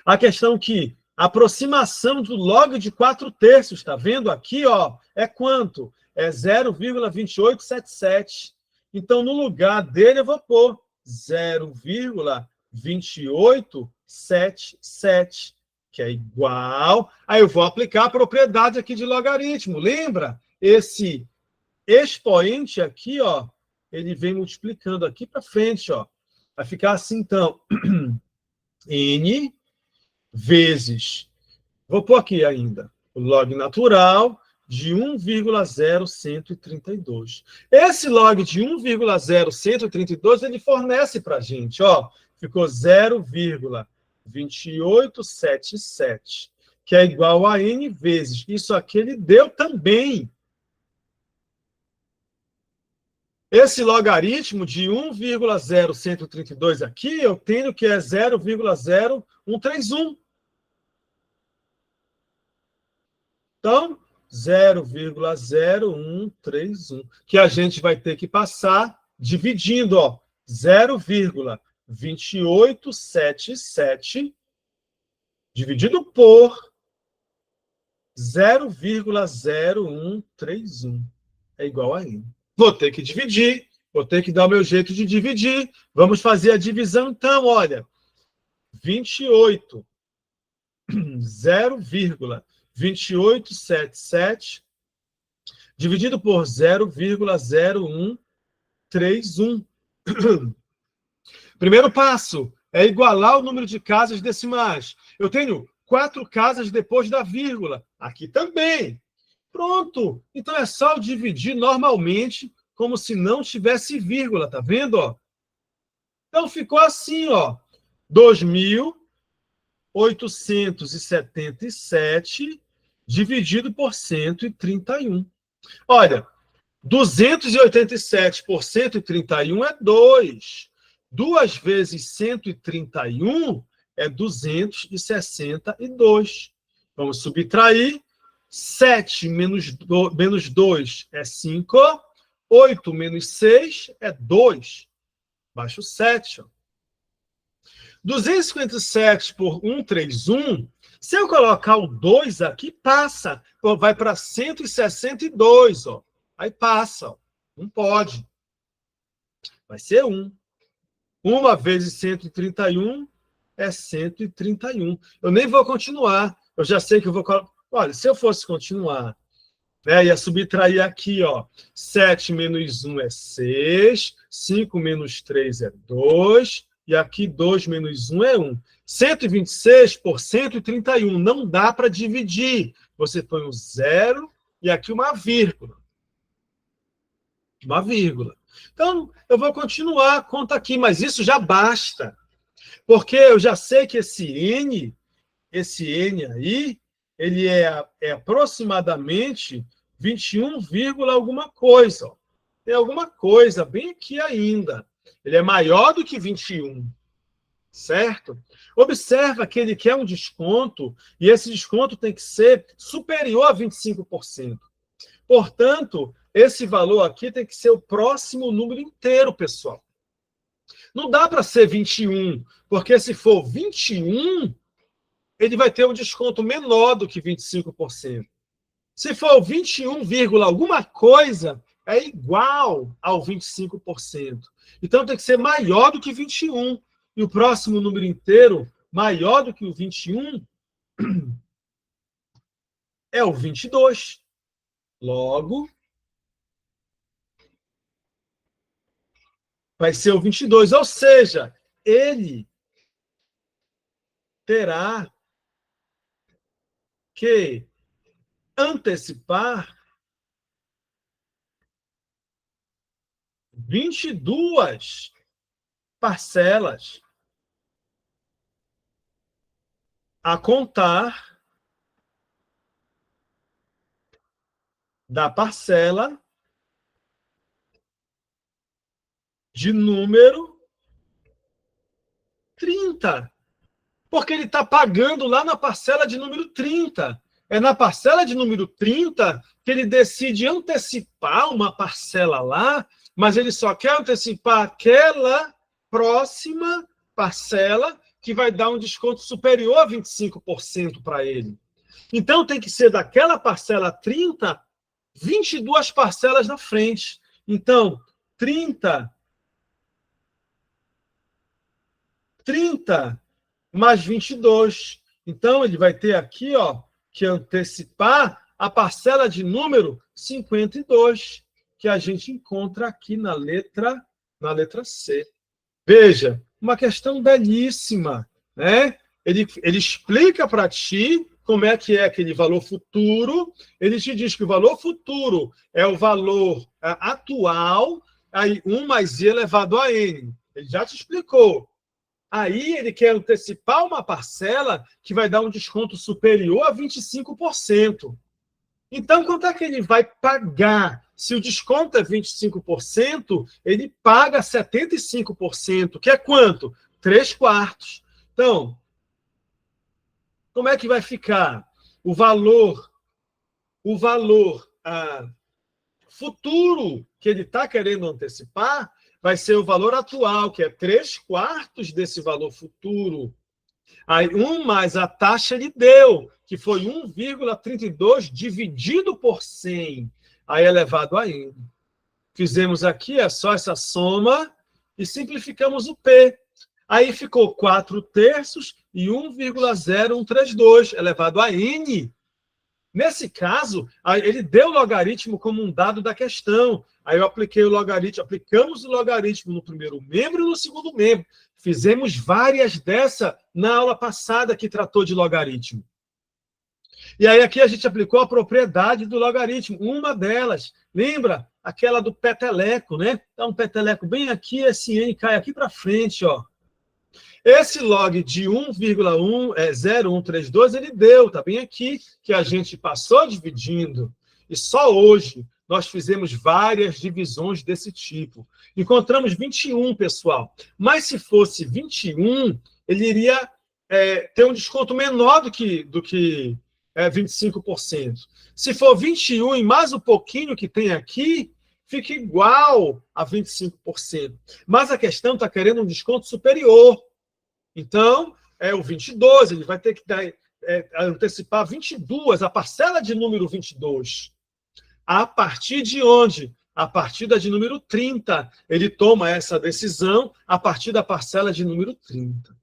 A questão que a aproximação do log de 4 terços, está vendo aqui, ó, é quanto? É 0,2877. Então, no lugar dele, eu vou pôr 0,2877, que é igual. Aí eu vou aplicar a propriedade aqui de logaritmo. Lembra? Esse expoente aqui, ó, ele vem multiplicando aqui para frente, ó. Vai ficar assim, então, N vezes, vou pôr aqui ainda, o log natural de 1,0132. Esse log de 1,0132, ele fornece para a gente, ó, ficou 0,2877, que é igual a N vezes. Isso aqui ele deu também. Esse logaritmo de 1,0132 aqui, eu tenho que é 0,0131. Então, 0,0131, que a gente vai ter que passar dividindo, ó, 0,2877 dividido por 0,0131 é igual a N. Vou ter que dividir, vou ter que dar o meu jeito de dividir. Vamos fazer a divisão, então, olha. 28, 0, 2877 dividido por 0,0131. Primeiro passo é igualar o número de casas decimais. Eu tenho 4 casas depois da vírgula. Aqui também. Pronto. Então é só dividir normalmente, como se não tivesse vírgula, tá vendo? Ó? Então ficou assim, ó. 2.877 dividido por 131. Olha, 287 por 131 é 2. 2 vezes 131 é 262. Vamos subtrair. 7 menos 2 é 5. 8 menos 6 é 2. Baixa o 7. 257 por 131, se eu colocar o 2 aqui, passa. Vai para 162. Ó. Aí passa. Ó. Não pode. Vai ser 1. 1 vezes 131 é 131. Eu nem vou continuar. Eu já sei que eu vou colocar. Olha, se eu fosse continuar, né, ia subtrair aqui, ó. 7 menos 1 é 6. 5 menos 3 é 2. E aqui 2 menos 1 é 1. 126 por 131. Não dá para dividir. Você põe um 0 e aqui uma vírgula. Uma vírgula. Então, eu vou continuar a conta aqui, mas isso já basta. Porque eu já sei que esse N aí, ele é aproximadamente 21, alguma coisa. Ó. Tem alguma coisa bem aqui ainda. Ele é maior do que 21, certo? Observa que ele quer um desconto, e esse desconto tem que ser superior a 25%. Portanto, esse valor aqui tem que ser o próximo número inteiro, pessoal. Não dá para ser 21, porque se for 21, ele vai ter um desconto menor do que 25%. Se for 21, alguma coisa, é igual ao 25%. Então, tem que ser maior do que 21. E o próximo número inteiro, maior do que o 21, é o 22. Logo, vai ser o 22. Ou seja, ele terá que antecipar 22 parcelas a contar da parcela de número 30. Porque ele está pagando lá na parcela de número 30. É na parcela de número 30 que ele decide antecipar uma parcela lá, mas ele só quer antecipar aquela próxima parcela que vai dar um desconto superior a 25% para ele. Então, tem que ser daquela parcela 30, 22 parcelas na frente. Então, 30 mais 22. Então, ele vai ter aqui, ó, que antecipar a parcela de número 52, que a gente encontra aqui na letra C. Veja, uma questão belíssima, né? Ele explica para ti como é que é aquele valor futuro. Ele te diz que o valor futuro é o valor atual, aí 1 mais i elevado a n. Ele já te explicou. Aí ele quer antecipar uma parcela que vai dar um desconto superior a 25%. Então, quanto é que ele vai pagar? Se o desconto é 25%, ele paga 75%, que é quanto? 3/4. Então, como é que vai ficar? O valor futuro que ele está querendo antecipar vai ser o valor atual, que é 3/4 desse valor futuro. Aí, 1 mais a taxa ele deu, que foi 1,32 dividido por 100, aí elevado a n. Fizemos aqui só essa soma e simplificamos o P. Aí ficou 4/3 e 1,0132 elevado a n. Nesse caso, ele deu o logaritmo como um dado da questão. Aí eu apliquei o logaritmo, aplicamos o logaritmo no primeiro membro e no segundo membro. Fizemos várias dessa na aula passada que tratou de logaritmo. E aí aqui a gente aplicou a propriedade do logaritmo, uma delas. Lembra? Aquela do peteleco, né? Dá um peteleco bem aqui, esse n cai aqui para frente, ó. Esse log de 1,0132 ele deu, tá bem aqui, que a gente passou dividindo. E só hoje nós fizemos várias divisões desse tipo. Encontramos 21, pessoal. Mas se fosse 21, ele iria ter um desconto menor do que 25%. Se for 21 e mais um pouquinho que tem aqui, fica igual a 25%. Mas a questão está querendo um desconto superior. Então, o 22, ele vai ter que antecipar 22, a parcela de número 22. A partir de onde? A partir da de número 30. Ele toma essa decisão a partir da parcela de número 30.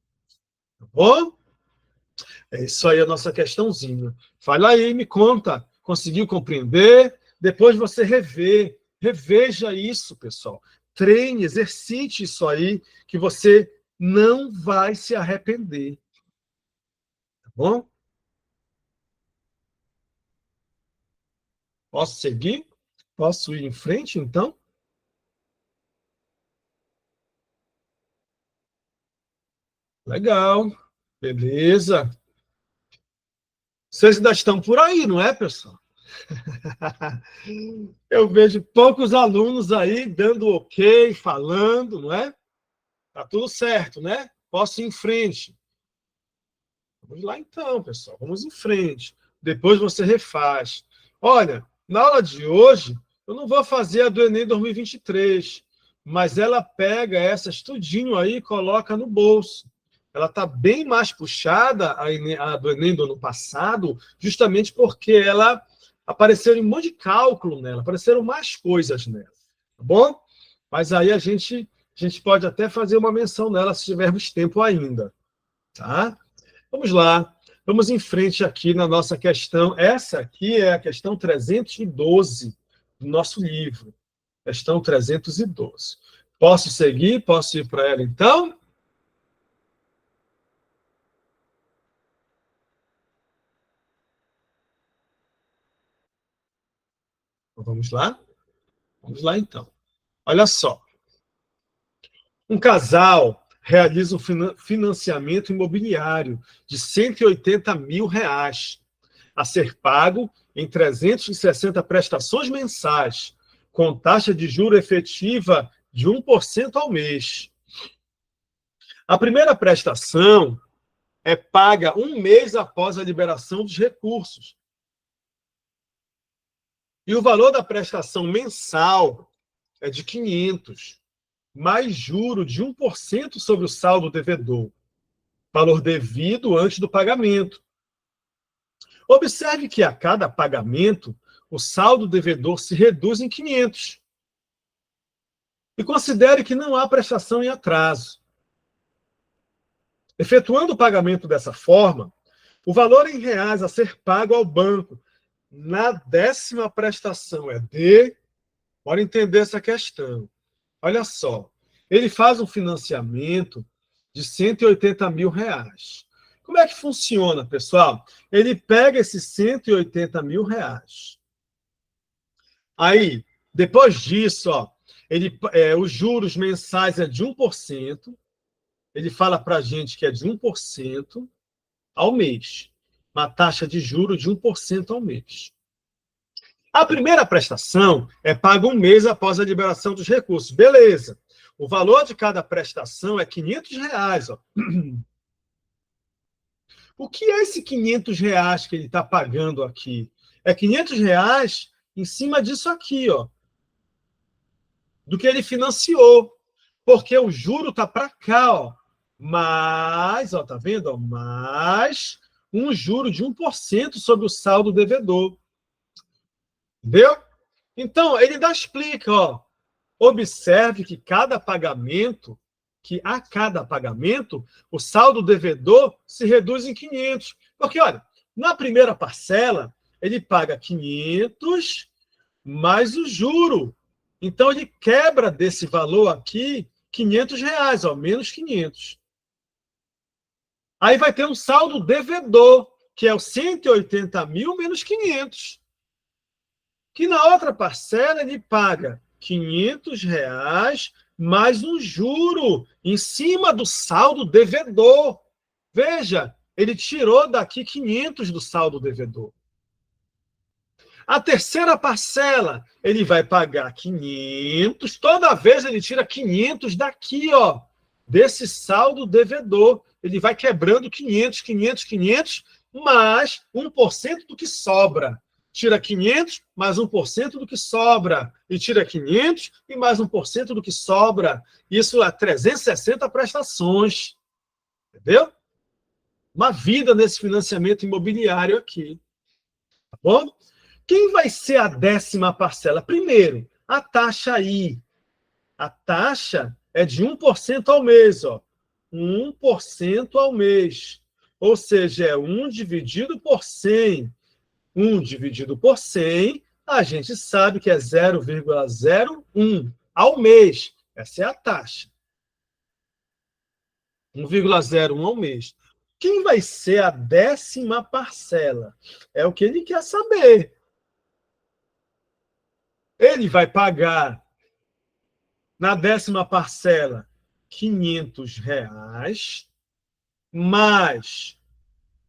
Tá bom? É isso aí a nossa questãozinha. Fala aí, me conta. Conseguiu compreender? Depois você reveja isso, pessoal. Treine, exercite isso aí, que você não vai se arrepender. Tá bom? Posso seguir? Posso ir em frente, então? Legal. Beleza. Vocês ainda estão por aí, não é, pessoal? Eu vejo poucos alunos aí dando ok, falando, não é? Tá tudo certo, né? Posso ir em frente. Vamos lá então, pessoal. Vamos em frente. Depois você refaz. Olha, na aula de hoje, eu não vou fazer a do Enem 2023, mas ela pega essas tudinho aí e coloca no bolso. Ela está bem mais puxada, a do Enem do ano passado, justamente porque ela apareceu um monte de cálculo nela, apareceram mais coisas nela. Tá bom? Mas aí a gente pode até fazer uma menção nela se tivermos tempo ainda. Tá? Vamos lá. Vamos em frente aqui na nossa questão. Essa aqui é a questão 312 do nosso livro. Questão 312. Posso seguir? Posso ir para ela, então? Vamos lá? Vamos lá, então. Olha só. Um casal realiza um financiamento imobiliário de R$ 180 mil, a ser pago em 360 prestações mensais, com taxa de juro efetiva de 1% ao mês. A primeira prestação é paga um mês após a liberação dos recursos. E o valor da prestação mensal é de 500, mais juro de 1% sobre o saldo devedor, valor devido antes do pagamento. Observe que a cada pagamento, o saldo devedor se reduz em 500. E considere que não há prestação em atraso. Efetuando o pagamento dessa forma, o valor em reais a ser pago ao banco na 10ª prestação é de... Bora entender essa questão. Olha só, ele faz um financiamento de R$ 180 mil. Como é que funciona, pessoal? Ele pega esses R$ 180 mil. Aí, depois disso, ó, os juros mensais é de 1%. Ele fala para a gente que é de 1% ao mês. Uma taxa de juros de 1% ao mês. A primeira prestação é paga um mês após a liberação dos recursos. Beleza. O valor de cada prestação é R$ 500. Ó. O que é esse R$ 500 que ele está pagando aqui? É R$ 500 em cima disso aqui, ó, do que ele financiou. Porque o juro está para cá, ó. Mais, ó, tá vendo? Ó, mais um juro de 1% sobre o saldo devedor. Entendeu? Então, ele explica, ó. Observe que a cada pagamento, o saldo devedor se reduz em 500. Porque, olha, na primeira parcela, ele paga 500 mais o juro. Então, ele quebra desse valor aqui R$ 500, ó, menos 500. Aí vai ter um saldo devedor, que é o 180 mil menos 500. Que na outra parcela ele paga R$ 500 mais um juro em cima do saldo devedor. Veja, ele tirou daqui 500 do saldo devedor. A terceira parcela, ele vai pagar 500, toda vez ele tira 500 daqui, ó, desse saldo devedor. Ele vai quebrando 500, 500, 500, mais 1% do que sobra. Tira 500, mais 1% do que sobra. E tira 500 e mais 1% do que sobra. Isso é 360 prestações. Entendeu? Uma vida nesse financiamento imobiliário aqui. Tá bom? Quem vai ser a 10ª parcela? Primeiro, a taxa I. A taxa é de 1% ao mês, ó. 1% ao mês. Ou seja, é 1 dividido por 100. 1 dividido por 100, a gente sabe que é 0,01 ao mês. Essa é a taxa. 1,01 ao mês. Quem vai ser a 10ª parcela? É o que ele quer saber. Ele vai pagar, na 10ª parcela, R$ 500, mais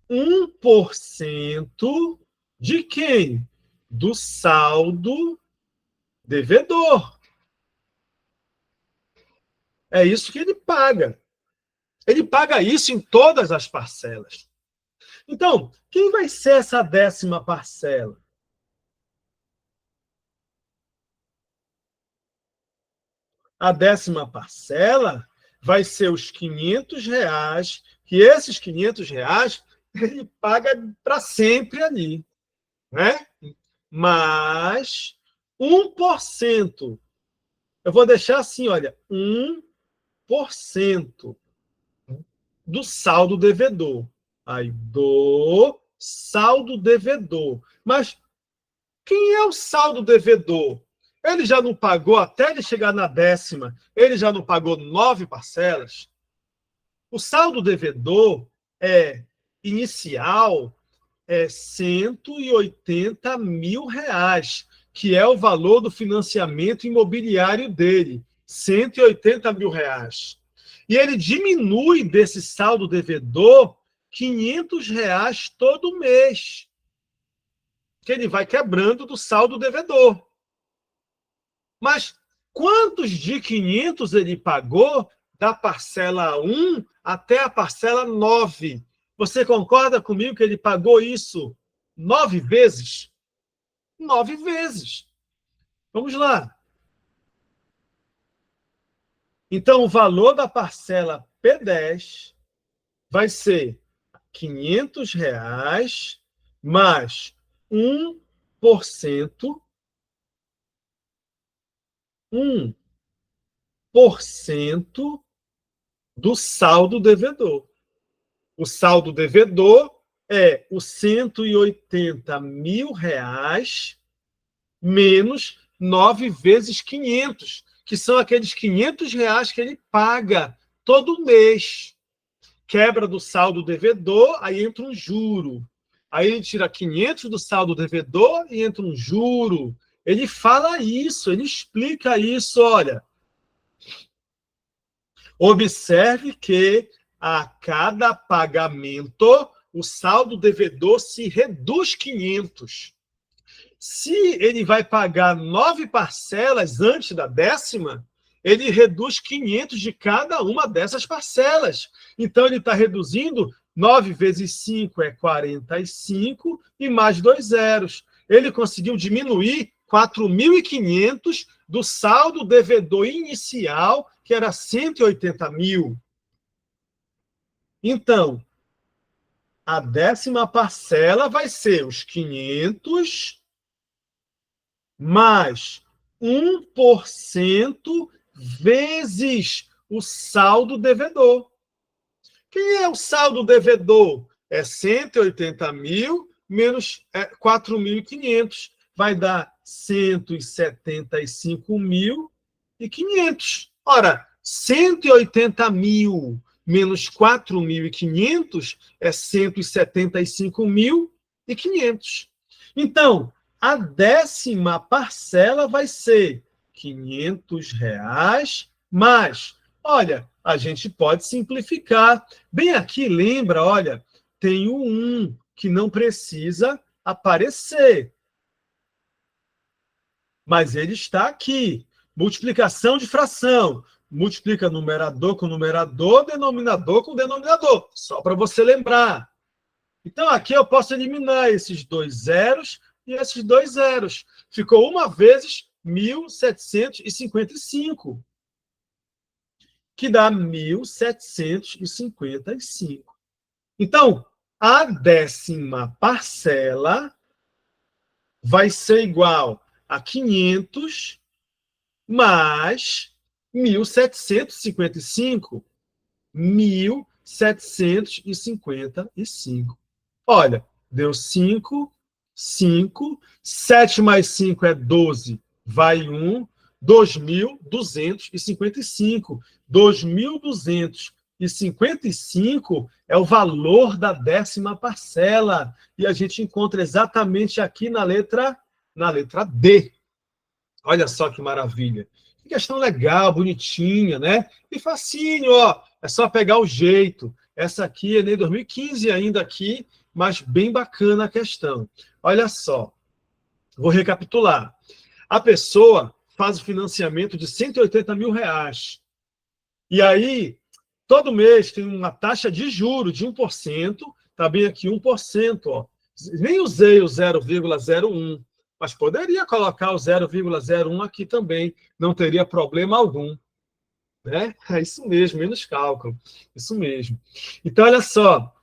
1% de quem? Do saldo devedor. É isso que ele paga. Ele paga isso em todas as parcelas. Então, quem vai ser essa 10ª parcela? A 10ª parcela vai ser os R$ 500, que esses R$ 500 ele paga para sempre ali, né? Mas 1%. Eu vou deixar assim, olha, 1% do saldo devedor. Aí, do saldo devedor. Mas quem é o saldo devedor? Ele já não pagou, até ele chegar na 10ª, ele já não pagou 9 parcelas? O saldo devedor inicial é R$ 180 mil, que é o valor do financiamento imobiliário dele. R$ 180 mil. E ele diminui desse saldo devedor R$ 500 todo mês, que ele vai quebrando do saldo devedor. Mas quantos de 500 ele pagou da parcela 1 até a parcela 9? Você concorda comigo que ele pagou isso 9 vezes? 9 vezes. Vamos lá. Então, o valor da parcela P10 vai ser R$ 500 mais 1%, 1% do saldo devedor. O saldo devedor é os R$ 180 mil menos 9 vezes 500, que são aqueles R$ 500 que ele paga todo mês. Quebra do saldo devedor, aí entra um juro. Aí ele tira 500 do saldo devedor e entra um juro. Ele fala isso, ele explica isso, olha. Observe que a cada pagamento, o saldo devedor se reduz 500. Se ele vai pagar 9 parcelas antes da 10ª, ele reduz 500 de cada uma dessas parcelas. Então, ele está reduzindo 9 vezes 5 é 45 e mais 2 zeros. Ele conseguiu diminuir 4.500 do saldo devedor inicial, que era 180 mil. Então, a 10ª parcela vai ser os 500 mais 1% vezes o saldo devedor. Quem é o saldo devedor? É 180 mil menos 4.500. Vai dar 175.500. Ora, 180 mil menos 4.500 é 175.500. Então, a 10ª parcela vai ser R$ 500 mais. Olha, a gente pode simplificar. Bem aqui, lembra, olha, tem o 1 que não precisa aparecer. Mas ele está aqui. Multiplicação de fração. Multiplica numerador com numerador, denominador com denominador. Só para você lembrar. Então, aqui eu posso eliminar esses 2 zeros e esses 2 zeros. Ficou uma vezes 1.755, que dá 1.755. Então, a 10ª parcela vai ser igual a 500 mais 1.755. 1.755. Olha, deu 5, 5. 7 mais 5 é 12, vai 1. 2.255. 2.255 é o valor da 10ª parcela. E a gente encontra exatamente aqui na letra D. Olha só que maravilha. Que questão legal, bonitinha, né? E facinho, ó. É só pegar o jeito. Essa aqui é nem 2015 ainda aqui, mas bem bacana a questão. Olha só. Vou recapitular. A pessoa faz o financiamento de R$ 180 mil. E aí, todo mês tem uma taxa de juros de 1%. Está bem aqui, 1%. Ó. Nem usei o 0,01. Mas poderia colocar o 0,01 aqui também, não teria problema algum. Né? É isso mesmo, menos cálculo. Isso mesmo. Então, olha só.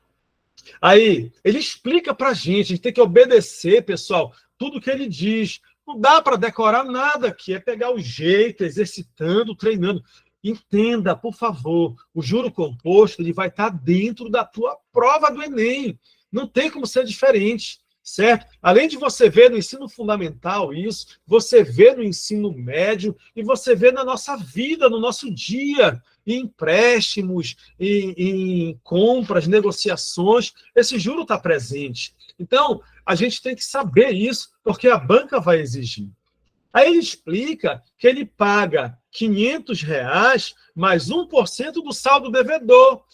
Aí, ele explica para a gente tem que obedecer, pessoal, tudo que ele diz. Não dá para decorar nada aqui, é pegar o jeito, exercitando, treinando. Entenda, por favor, o juro composto ele vai estar dentro da tua prova do Enem. Não tem como ser diferente. Certo? Além de você ver no ensino fundamental isso, você vê no ensino médio e você vê na nossa vida, no nosso dia, em empréstimos, em compras, negociações, esse juro está presente. Então, a gente tem que saber isso, porque a banca vai exigir. Aí ele explica que ele paga R$ 500 mais 1% do saldo devedor.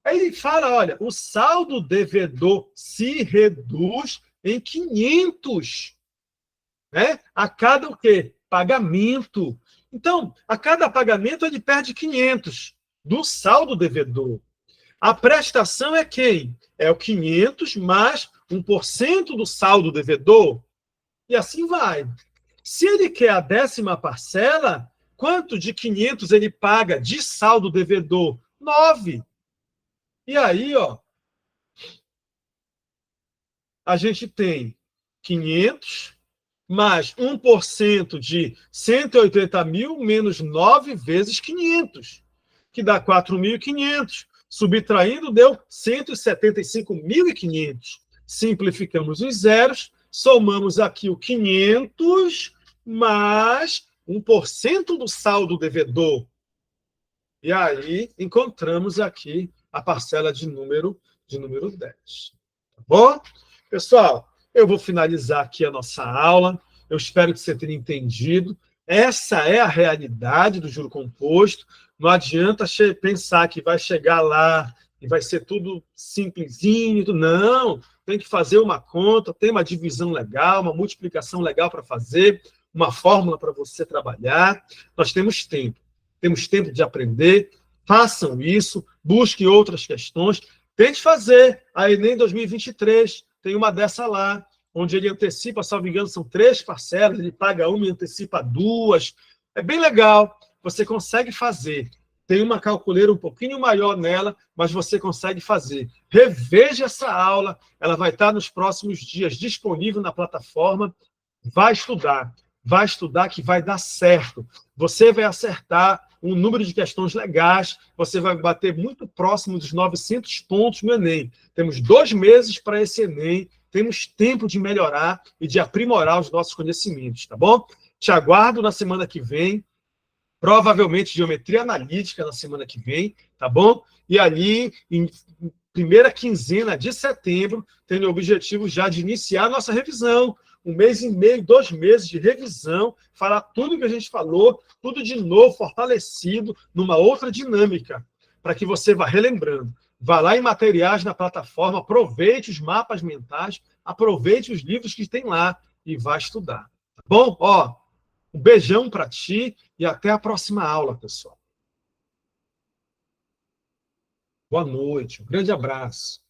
Aí ele fala, olha, o saldo devedor se reduz em 500, né? A cada o quê? Pagamento. Então, a cada pagamento ele perde 500 do saldo devedor. A prestação é quem? É o 500 mais 1% do saldo devedor. E assim vai. Se ele quer a 10ª parcela, quanto de 500 ele paga de saldo devedor? 9. E aí, ó, a gente tem 500 mais 1% de 180 mil menos 9 vezes 500, que dá 4.500. Subtraindo, deu 175.500. Simplificamos os zeros, somamos aqui o 500 mais 1% do saldo devedor. E aí encontramos aqui a parcela de número 10. Tá bom? Pessoal, eu vou finalizar aqui a nossa aula. Eu espero que você tenha entendido. Essa é a realidade do juro composto. Não adianta pensar que vai chegar lá e vai ser tudo simplesinho. Não, tem que fazer uma conta, tem uma divisão legal, uma multiplicação legal para fazer, uma fórmula para você trabalhar. Nós temos tempo de aprender. Façam isso, busquem outras questões. Tente fazer a Enem 2023. Tem uma dessa lá, onde ele antecipa, salvo engano, são 3 parcelas, ele paga uma e antecipa 2. É bem legal, você consegue fazer. Tem uma calculeira um pouquinho maior nela, mas você consegue fazer. Reveja essa aula, ela vai estar nos próximos dias disponível na plataforma. Vai estudar que vai dar certo. Você vai acertar um número de questões legais, você vai bater muito próximo dos 900 pontos no Enem. Temos 2 meses para esse Enem, temos tempo de melhorar e de aprimorar os nossos conhecimentos, tá bom? Te aguardo na semana que vem, provavelmente geometria analítica na semana que vem, tá bom? E ali, em primeira quinzena de setembro, tendo o objetivo já de iniciar a nossa revisão. 1 mês e meio, 2 meses de revisão, falar tudo que a gente falou, tudo de novo, fortalecido, numa outra dinâmica, para que você vá relembrando. Vá lá em materiais na plataforma, aproveite os mapas mentais, aproveite os livros que tem lá e vá estudar. Tá bom? Ó, um beijão para ti e até a próxima aula, pessoal. Boa noite, um grande abraço.